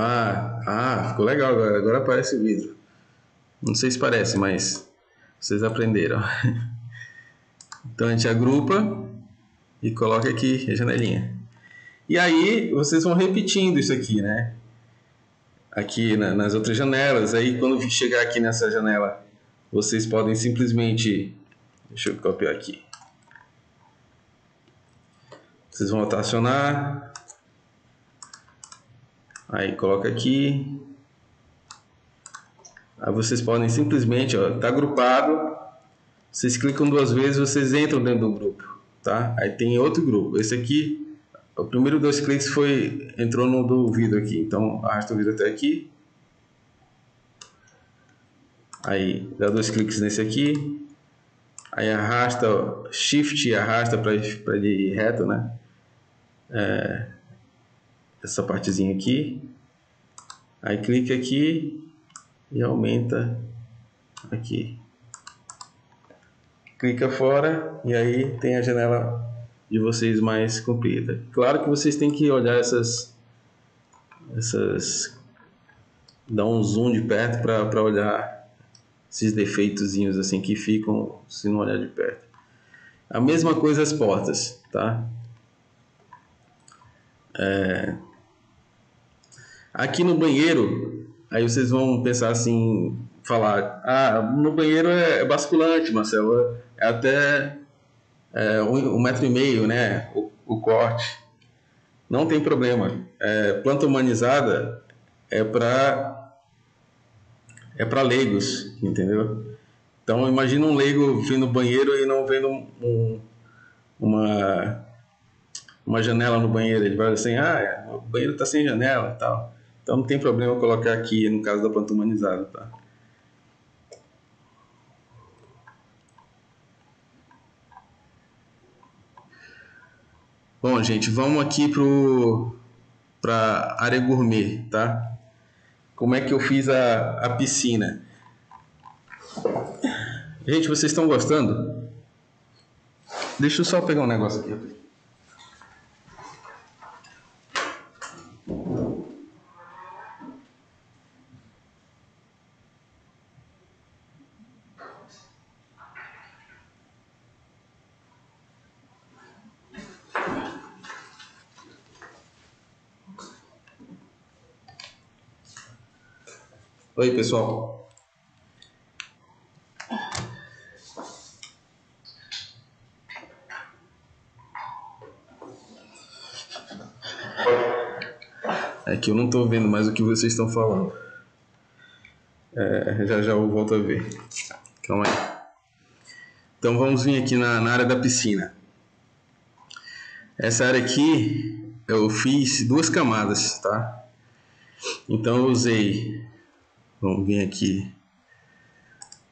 Ficou legal agora. Agora aparece o vidro. Não sei se parece, mas vocês aprenderam. Então a gente agrupa e coloca aqui a janelinha. E aí vocês vão repetindo isso aqui, né? Aqui nas outras janelas. Aí quando chegar aqui nessa janela, vocês podem simplesmente... Deixa eu copiar aqui. Vocês vão rotacionar. Aí coloca aqui. Aí vocês podem simplesmente, ó, tá agrupado. Vocês clicam 2 vezes, vocês entram dentro do grupo, tá? Aí tem outro grupo. Esse aqui, o primeiro 2 cliques entrou no do vidro aqui. Então arrasta o vidro até aqui. Aí dá 2 cliques nesse aqui. Aí arrasta, Shift e arrasta para ele ir reto, né? Essa partezinha aqui. Aí clica aqui e aumenta aqui. Clica fora e aí tem a janela de vocês mais comprida. Claro que vocês têm que olhar essas dar um zoom de perto para olhar esses defeitozinhos assim que ficam se não olhar de perto. A mesma coisa as portas, tá? Aqui no banheiro, aí vocês vão pensar assim, falar, no banheiro é basculante, Marcelo, é até 1,5 m, né, o corte. Não tem problema. Planta humanizada é para leigos, entendeu? Então imagina um leigo vindo no banheiro e não vendo uma, uma janela no banheiro. Ele vai assim, o banheiro está sem janela e tal. Então não tem problema eu colocar aqui no caso da planta humanizada, tá? Bom, gente, vamos aqui para área gourmet, tá? Como é que eu fiz a piscina? Gente, vocês estão gostando? Deixa eu só pegar um negócio aqui. Oi, pessoal. É que eu não estou vendo mais o que vocês estão falando. Já já eu volto a ver. Calma aí. Então vamos vir aqui na área da piscina. Essa área aqui eu fiz 2 camadas, tá? Então eu usei, vamos vir aqui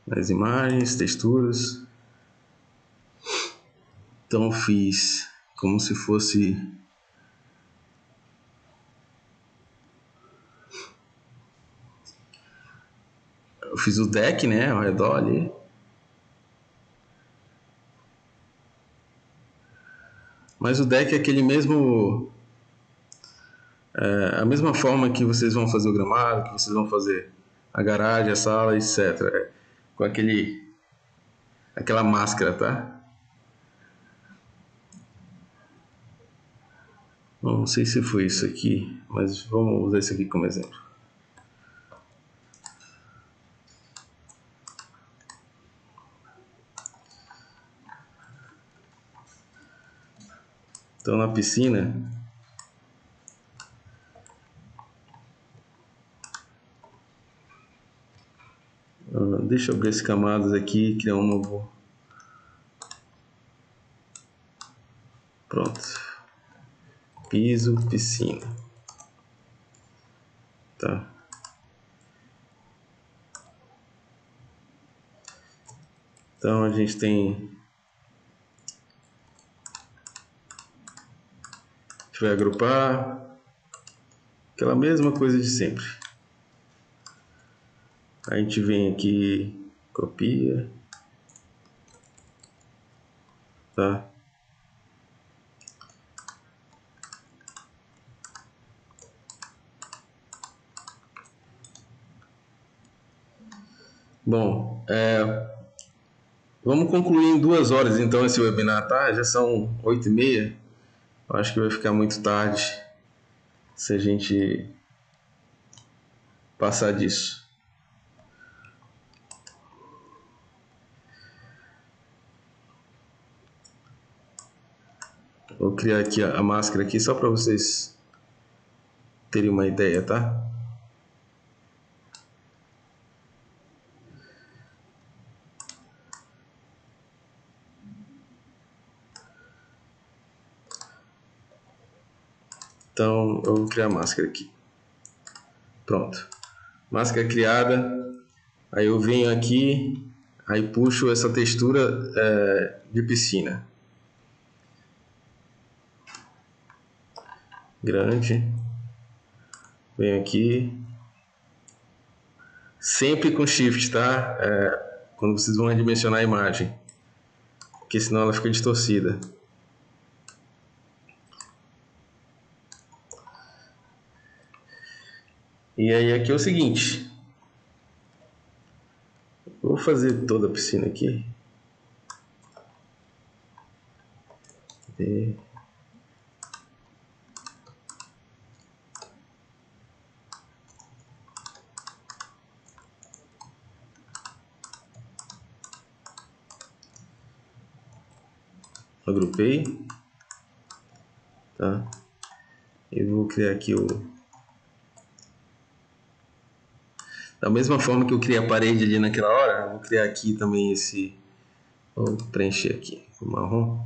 nas imagens, texturas. Então eu fiz como se fosse eu fiz o deck, né, ao redor ali. Mas o deck é aquele mesmo a mesma forma que vocês vão fazer o gramado, que vocês vão fazer a garagem, a sala, etc. Com aquela máscara, tá? Não sei se foi isso aqui, mas vamos usar isso aqui como exemplo. Então na piscina, deixa eu abrir as camadas aqui e criar um novo. Pronto. Piso, piscina. Tá. Então a gente tem. A gente vai agrupar. Aquela mesma coisa de sempre. A gente vem aqui, copia. Tá? Bom, vamos concluir em 2 horas então esse webinar, tá? Já são 8h30. Eu acho que vai ficar muito tarde se a gente passar disso. Vou criar aqui a máscara aqui só para vocês terem uma ideia, tá? Então eu vou criar a máscara aqui. Pronto. Máscara criada. Aí eu venho aqui, aí puxo essa textura de piscina. Grande. Venho aqui. Sempre com Shift, tá? Quando vocês vão redimensionar a imagem. Porque senão ela fica distorcida. E aí aqui é o seguinte. Vou fazer toda a piscina aqui. Agrupei, tá? E vou criar aqui da mesma forma que eu criei a parede ali naquela hora, eu vou criar aqui também esse, vou preencher aqui o marrom.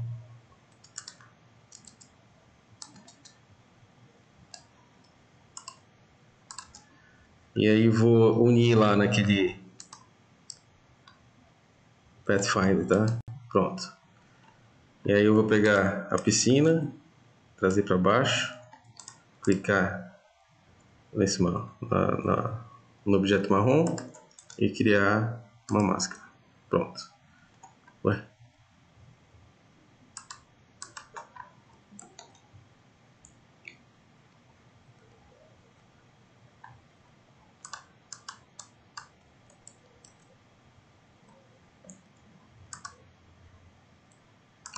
E aí vou unir lá naquele Pathfinder, tá? Pronto. E aí eu vou pegar a piscina, trazer para baixo, clicar nesse no objeto marrom e criar uma máscara. Pronto. Ué.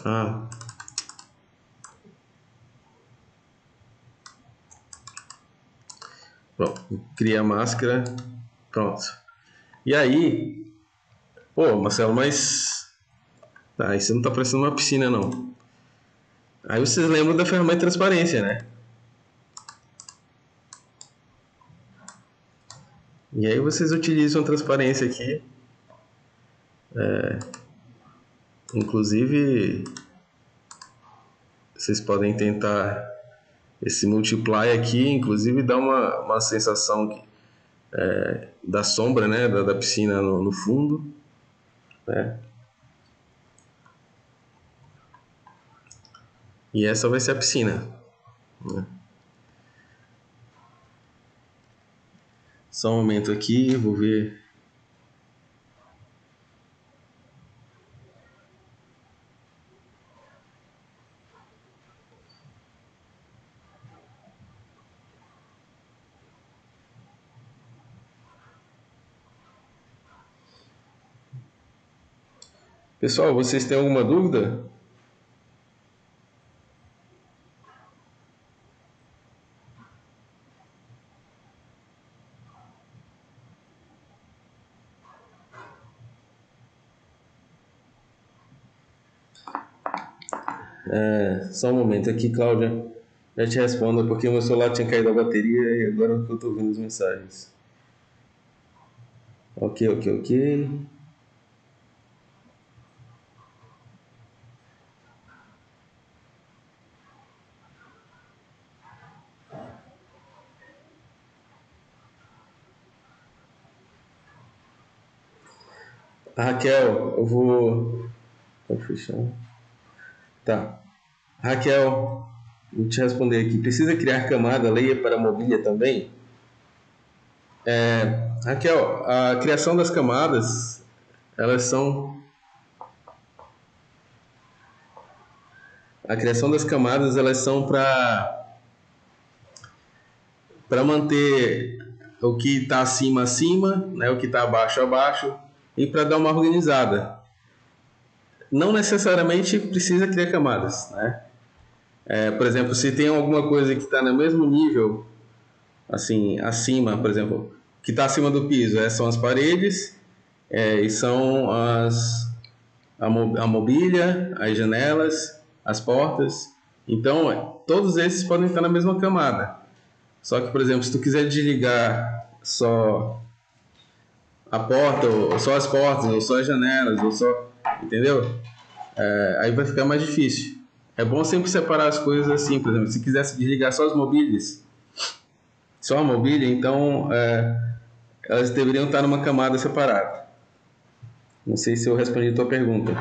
Ah. Pronto. Cria a máscara. Pronto. E aí... Pô, Marcelo, mas... Tá, isso não tá parecendo uma piscina, não. Aí vocês lembram da ferramenta de transparência, né? E aí vocês utilizam a transparência aqui. Inclusive, vocês podem tentar esse multiply aqui, inclusive dá uma sensação da sombra, né, da piscina no fundo, né? E essa vai ser a piscina, né? Só um momento aqui, vou ver. Pessoal, vocês têm alguma dúvida? Só um momento aqui, Cláudia. Já te respondo, porque o meu celular tinha caído a bateria e agora que eu estou vendo as mensagens. Ok, ok, ok. Raquel, eu vou... Pode fechar. Tá. Raquel, vou te responder aqui. Precisa criar camada layer para mobília também? Raquel, a criação das camadas, elas são... A criação das camadas, elas são para manter o que está acima acima, né, o que está abaixo abaixo, e para dar uma organizada. Não necessariamente precisa criar camadas, né? Por exemplo, se tem alguma coisa que está no mesmo nível, assim, acima, por exemplo, que está acima do piso, são as paredes, e são a mobília, as janelas, as portas. Então, todos esses podem estar na mesma camada. Só que, por exemplo, se tu quiser desligar só a porta, ou só as portas, ou só as janelas, ou só... Entendeu? Aí vai ficar mais difícil. É bom sempre separar as coisas assim, por exemplo, se quisesse desligar só as mobílias, só a mobília, então elas deveriam estar numa camada separada. Não sei se eu respondi a tua pergunta.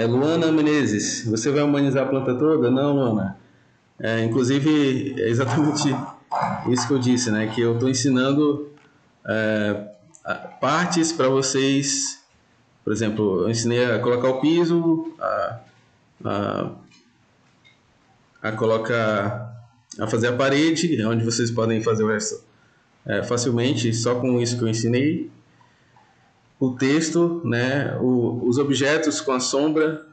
Luana Menezes, você vai humanizar a planta toda? Não, Luana. Inclusive, é exatamente isso que eu disse, né? Que eu estou ensinando partes para vocês. Por exemplo, eu ensinei a colocar o piso, a colocar, a fazer a parede, onde vocês podem fazer o resto facilmente, só com isso que eu ensinei. O texto, né? Os objetos com a sombra,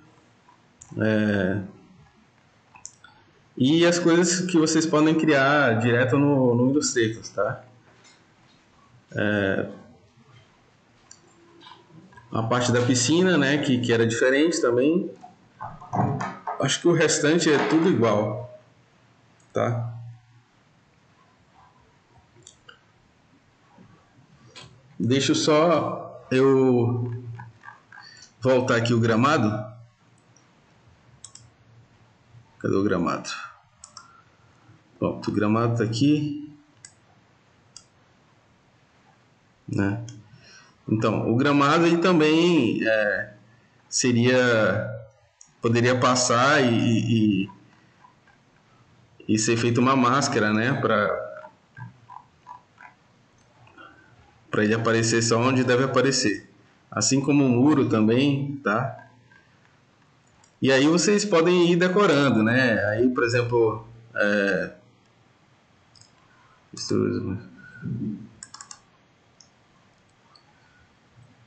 e as coisas que vocês podem criar direto no Illustrator, tá? A parte da piscina, né, que era diferente também. Acho que o restante é tudo igual, tá? Deixa só eu voltar aqui o gramado. Cadê o gramado? Pronto, o gramado está aqui, né? Então, o gramado ele também poderia passar e ser feita uma máscara, né? Para ele aparecer só onde deve aparecer. Assim como o muro também, tá? E aí vocês podem ir decorando, né? Aí, por exemplo,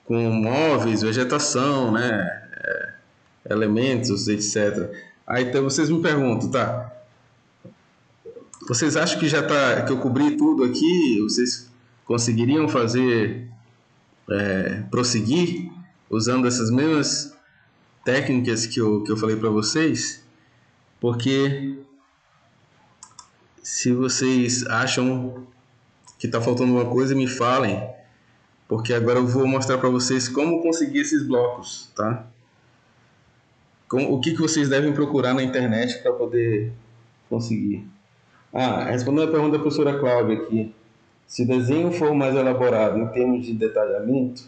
com móveis, vegetação, né? Elementos, etc. Aí então vocês me perguntam, tá? Vocês acham que já tá, que eu cobri tudo aqui? Vocês conseguiriam prosseguir usando essas mesmas técnicas que eu falei para vocês? Porque se vocês acham que está faltando uma coisa, me falem, porque agora eu vou mostrar para vocês como conseguir esses blocos, tá? O que vocês devem procurar na internet para poder conseguir. Respondendo a pergunta da professora Cláudia aqui, se o desenho for mais elaborado em termos de detalhamento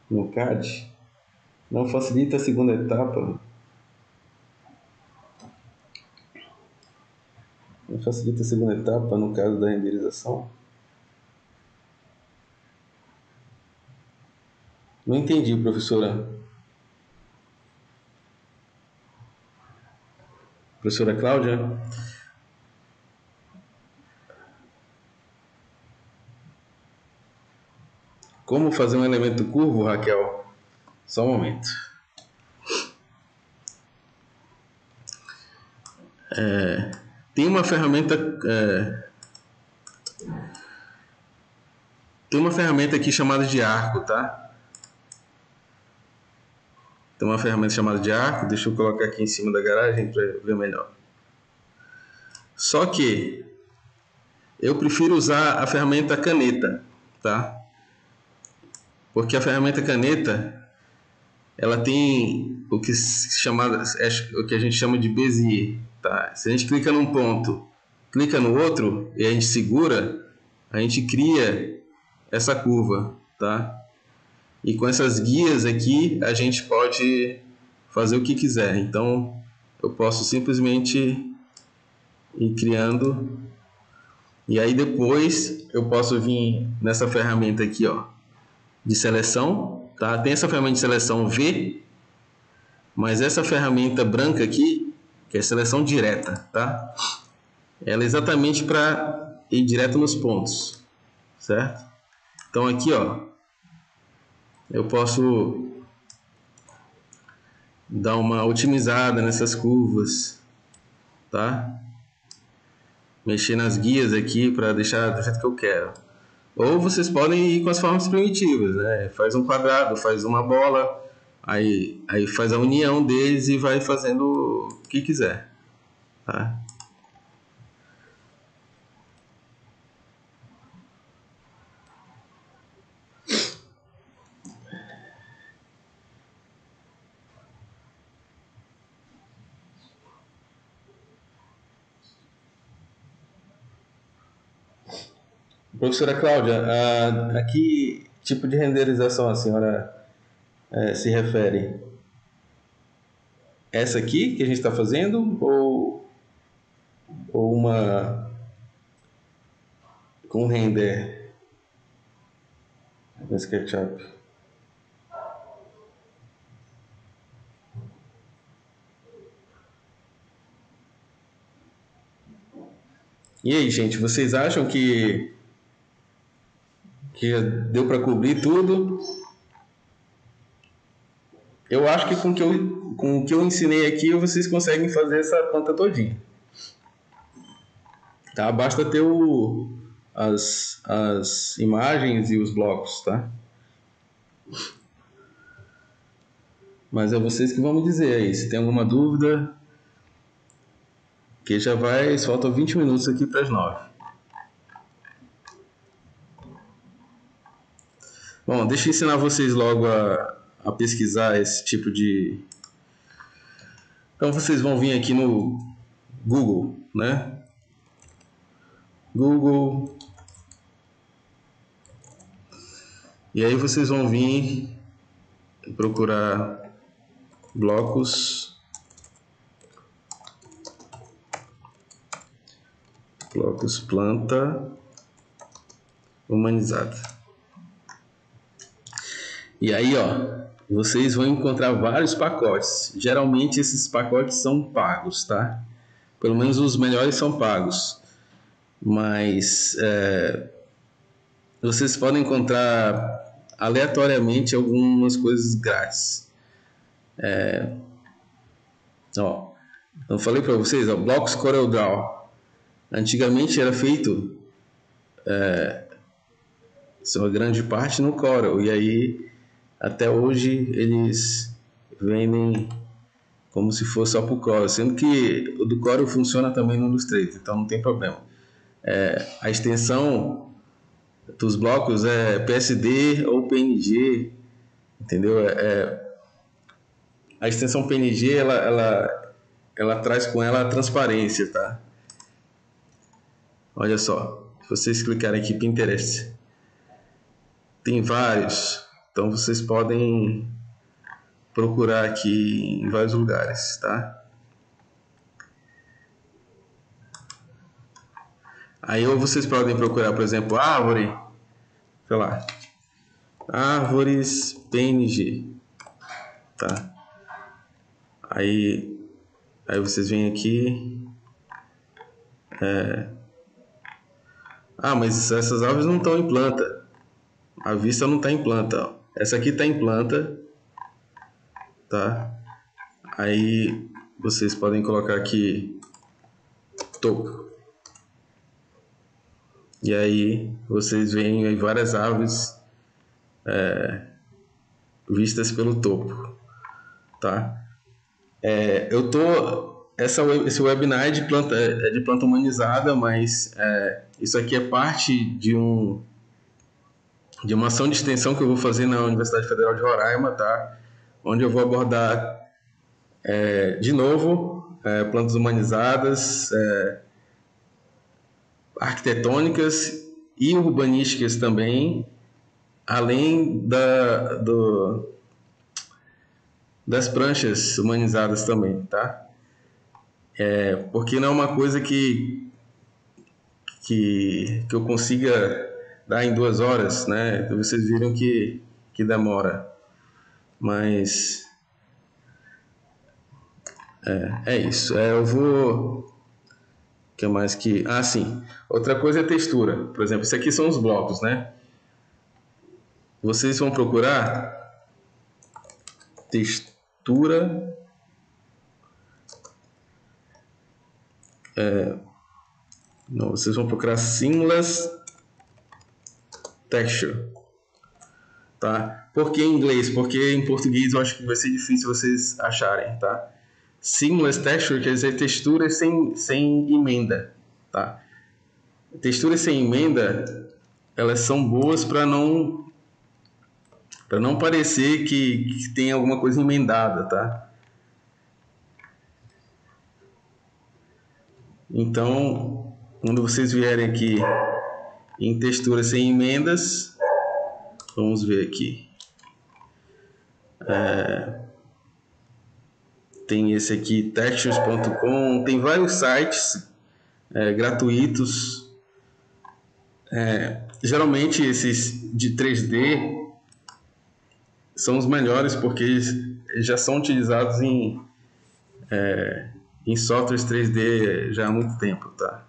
no CAD, não facilita a segunda etapa? Não facilita a segunda etapa no caso da renderização? Não entendi, professora. Professora Cláudia? Como fazer um elemento curvo, Raquel? Só um momento. Tem uma ferramenta aqui chamada de arco, tá? Tem uma ferramenta chamada de arco, deixa eu colocar aqui em cima da garagem para ver melhor. Só que eu prefiro usar a ferramenta caneta, tá? Porque a ferramenta caneta ela tem o que a gente chama de Bezier, tá? Se a gente clica num ponto, clica no outro e a gente segura, a gente cria essa curva, tá? E com essas guias aqui a gente pode fazer o que quiser. Então eu posso simplesmente ir criando e aí depois eu posso vir nessa ferramenta aqui, ó, de seleção, tá? Tem essa ferramenta de seleção V, mas essa ferramenta branca aqui, que é seleção direta, tá? Ela é exatamente para ir direto nos pontos, certo? Então aqui, ó, eu posso dar uma otimizada nessas curvas, tá? Mexer nas guias aqui para deixar do jeito que eu quero. Ou vocês podem ir com as formas primitivas, né? Faz um quadrado, faz uma bola, aí faz a união deles e vai fazendo o que quiser, tá? Professora Cláudia, a que tipo de renderização a senhora se refere? Essa aqui que a gente está fazendo ou uma com render no SketchUp? E aí, gente, vocês acham que já deu para cobrir tudo? Eu acho que com o que eu ensinei aqui vocês conseguem fazer essa planta todinha. Tá? Basta ter as imagens e os blocos, tá? Mas é vocês que vão me dizer aí, se tem alguma dúvida, que já vai, faltam 20 minutos aqui para as 9. Bom, deixa eu ensinar vocês logo a pesquisar esse tipo de Então vocês vão vir aqui no Google, né? Google. E aí vocês vão vir procurar blocos planta humanizada. E aí, ó, vocês vão encontrar vários pacotes. Geralmente esses pacotes são pagos, tá? Pelo menos os melhores são pagos. Mas vocês podem encontrar aleatoriamente algumas coisas grátis. Ó, eu falei para vocês, ó, blocos CorelDRAW. Antigamente era feito sua grande parte no Corel, e aí até hoje eles vendem como se fosse só para o Corel, sendo que o do Corel funciona também no Illustrator, então não tem problema. A extensão dos blocos é PSD ou PNG, entendeu? A extensão PNG ela traz com ela a transparência, tá? Olha só, se vocês clicarem aqui Pinterest, tem vários, então vocês podem procurar aqui em vários lugares, tá? Aí ou vocês podem procurar, por exemplo, árvore, sei lá, árvores PNG, tá? Aí vocês vêm aqui, mas essas árvores não estão em planta. A vista não está em planta, ó. Essa aqui está em planta, tá? Aí vocês podem colocar aqui topo. E aí vocês veem aí várias árvores vistas pelo topo, tá? Esse webinar é de planta humanizada, mas isso aqui é parte de uma ação de extensão que eu vou fazer na Universidade Federal de Roraima, tá? Onde eu vou abordar de novo plantas humanizadas, arquitetônicas e urbanísticas também, além das pranchas humanizadas também, tá? Porque não é uma coisa que eu consiga dar em 2 horas, né? Vocês viram que demora, mas é isso. Eu vou... O que mais que... Ah, sim. Outra coisa é textura. Por exemplo, isso aqui são os blocos, né? Vocês vão procurar textura... Não, vocês vão procurar Seamless Texture. Tá? Por que em inglês? Porque em português eu acho que vai ser difícil vocês acharem, tá? Seamless Texture quer dizer textura sem emenda, tá? Texturas sem emenda, elas são boas para não parecer que tem alguma coisa emendada, tá? Então, quando vocês vierem aqui em textura sem emendas, vamos ver aqui. Tem esse aqui, textures.com, tem vários sites gratuitos. Geralmente esses de 3D são os melhores porque eles já são utilizados em softwares 3D já há muito tempo, tá?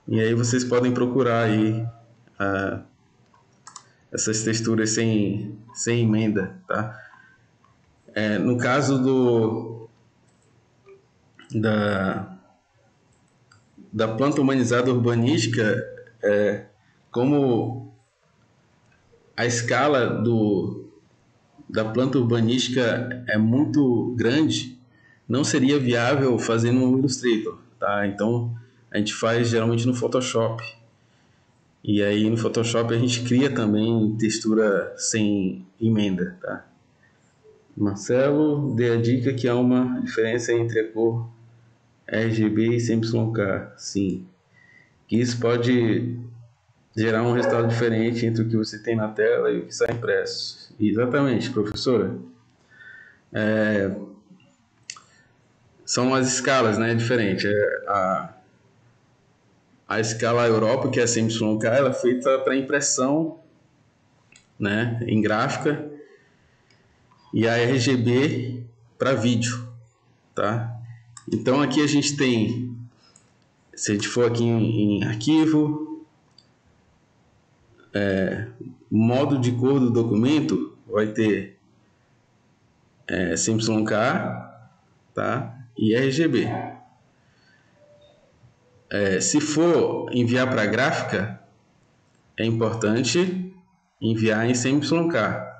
E aí vocês podem procurar aí essas texturas sem emenda, tá? No caso da planta humanizada urbanística, como a escala da planta urbanística é muito grande, não seria viável fazer no Illustrator, tá? Então a gente faz geralmente no Photoshop. E aí no Photoshop a gente cria também textura sem emenda, tá? Marcelo, dê a dica que há uma diferença entre a cor RGB e CMYK. Sim. Que isso pode gerar um resultado diferente entre o que você tem na tela e o que sai impresso. Exatamente, professora. São as escalas, né, diferentes. A escala Europa, que é a CMYK, ela é feita para impressão, né, em gráfica, e a RGB para vídeo, tá? Então aqui a gente tem, se a gente for aqui em arquivo, modo de cor do documento, vai ter CMYK, tá? E RGB. Se for enviar para gráfica, é importante enviar em CMYK.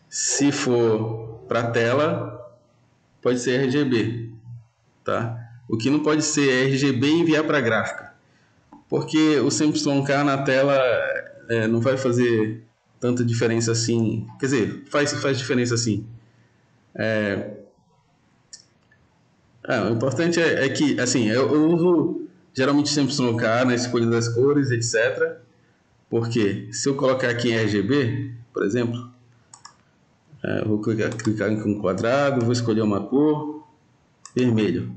Se for para tela, pode ser RGB, tá? O que não pode ser é RGB e enviar para gráfica, porque o CMYK na tela não vai fazer tanta diferença assim. Quer dizer, faz diferença assim. O importante é que, assim, eu uso geralmente CMYK na escolha das cores, etc. Porque se eu colocar aqui em RGB, por exemplo, vou clicar em um quadrado, vou escolher uma cor, vermelho,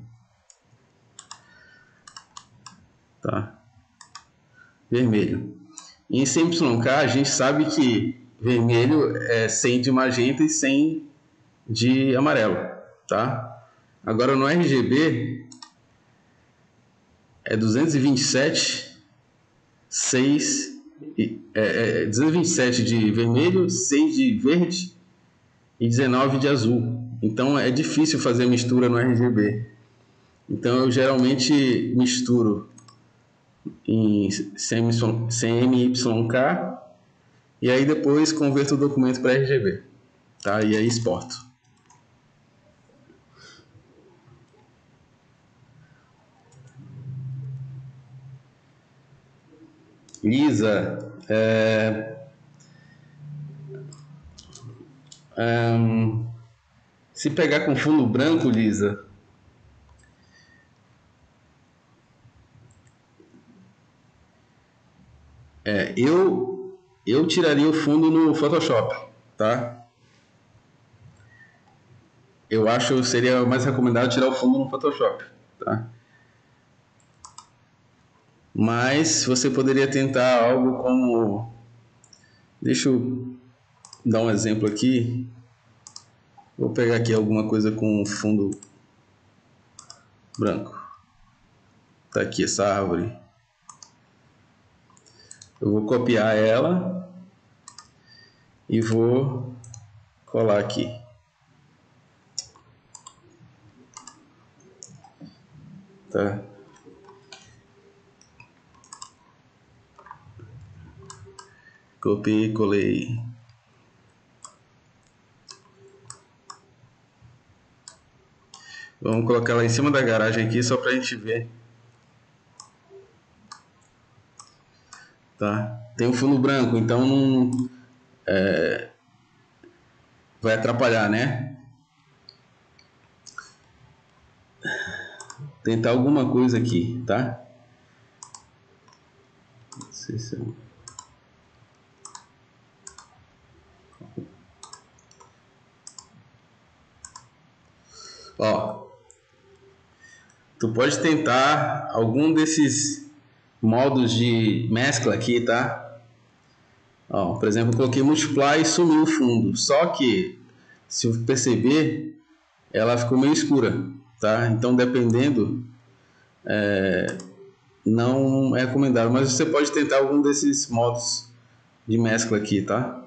tá? Vermelho. Em CMYK a gente sabe que vermelho é 100 de magenta e 100 de amarelo, tá? Agora no RGB é 227, 6, 227 de vermelho, 6 de verde e 19 de azul. Então é difícil fazer mistura no RGB. Então eu geralmente misturo em CMYK e aí depois converto o documento para RGB, tá? E aí exporto. Lisa, se pegar com fundo branco, Lisa, eu tiraria o fundo no Photoshop, tá? Eu acho que seria mais recomendado tirar o fundo no Photoshop, tá? Mas você poderia tentar algo como... Deixa eu dar um exemplo aqui. Vou pegar aqui alguma coisa com fundo branco. Tá aqui essa árvore. Eu vou copiar ela e vou colar aqui. Tá? Copiei e colei. Vamos colocar ela em cima da garagem aqui só pra gente ver. Tá? Tem um fundo branco, então não vai atrapalhar, né? Tentar alguma coisa aqui, tá? Não sei se eu... Ó, tu pode tentar algum desses modos de mescla aqui, tá? Ó, por exemplo, eu coloquei multiply e sumiu o fundo. Só que, se eu perceber, ela ficou meio escura, tá? Então, dependendo, não é recomendável. Mas você pode tentar algum desses modos de mescla aqui, tá?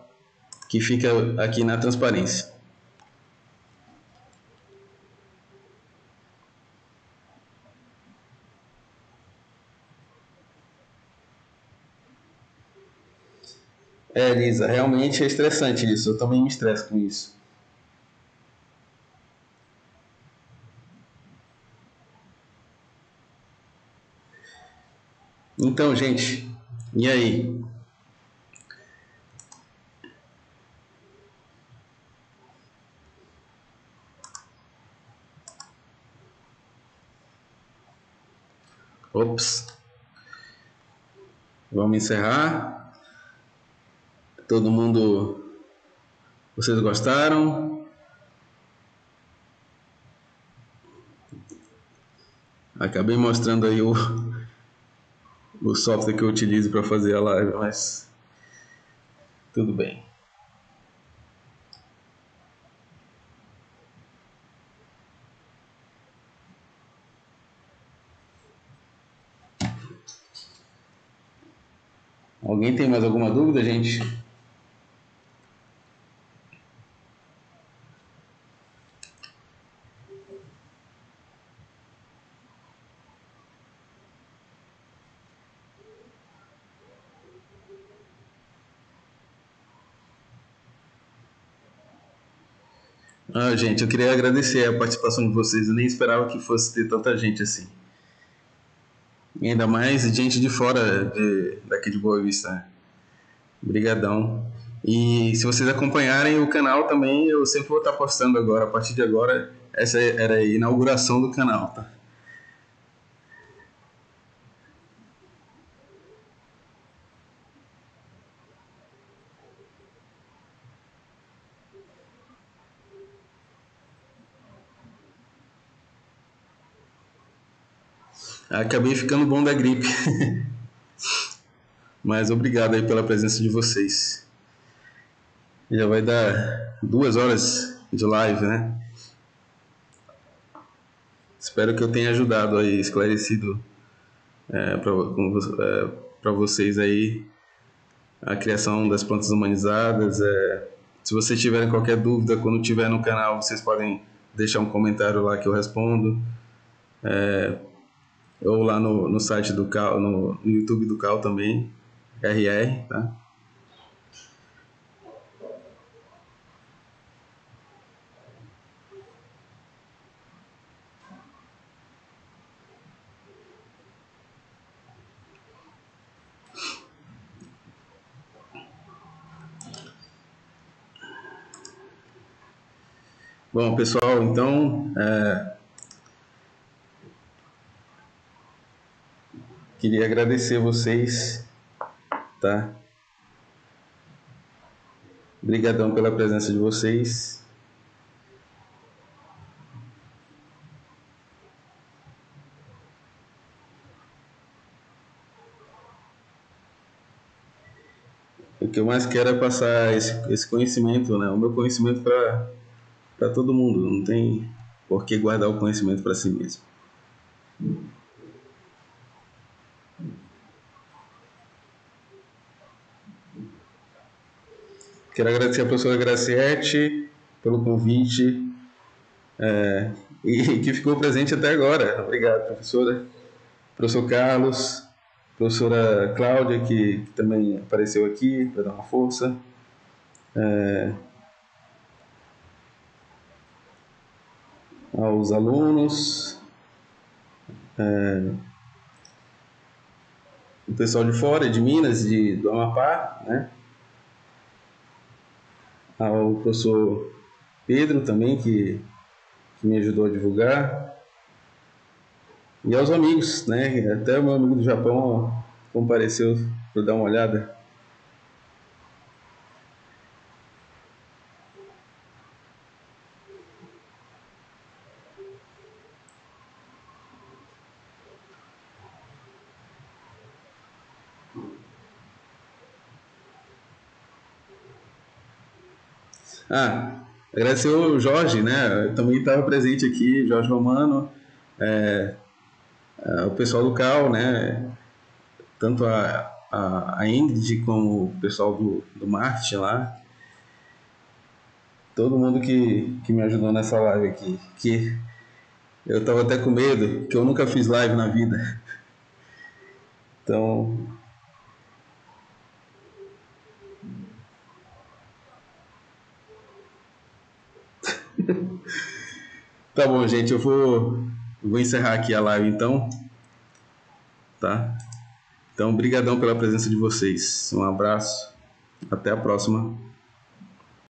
Que fica aqui na transparência. Lisa, realmente é estressante isso. Eu também me estresso com isso. Então, gente, e aí? Ops. Vamos encerrar. Todo mundo... Vocês gostaram? Acabei mostrando aí o software que eu utilizo para fazer a live, mas tudo bem. Alguém tem mais alguma dúvida, gente? Gente, eu queria agradecer a participação de vocês. Eu nem esperava que fosse ter tanta gente assim. E ainda mais gente de fora daqui de Boa Vista, né? Obrigadão. E se vocês acompanharem o canal também, eu sempre vou estar postando agora. A partir de agora, essa era a inauguração do canal, tá? Acabei ficando bom da gripe. Mas obrigado aí pela presença de vocês. Já vai dar 2 horas de live, né? Espero que eu tenha ajudado aí, esclarecido para vocês aí a criação das plantas humanizadas. Se vocês tiverem qualquer dúvida, quando tiver no canal, vocês podem deixar um comentário lá que eu respondo. Ou lá no site do Cal, no YouTube do Cal também, RR, tá? Bom, pessoal, então queria agradecer vocês, tá? Obrigadão pela presença de vocês. O que eu mais quero é passar esse conhecimento, né? O meu conhecimento para todo mundo. Não tem por que guardar o conhecimento para si mesmo. Quero agradecer a professora Graciete pelo convite e que ficou presente até agora. Obrigado, professora. Professor Carlos, professora Cláudia, que também apareceu aqui para dar uma força. Aos alunos, o pessoal de fora, de Minas, do Amapá, né? Ao professor Pedro também, que me ajudou a divulgar. E aos amigos, né? Até o meu amigo do Japão compareceu para dar uma olhada. Agradecer o Jorge, né? Eu também estava presente aqui, Jorge Romano, o pessoal do CAL, né? Tanto a Ingrid como o pessoal do marketing lá. Todo mundo que me ajudou nessa live aqui. Que eu estava até com medo, que eu nunca fiz live na vida. Então, tá bom, gente. Eu vou encerrar aqui a live então. Tá? Então, brigadão pela presença de vocês. Um abraço. Até a próxima.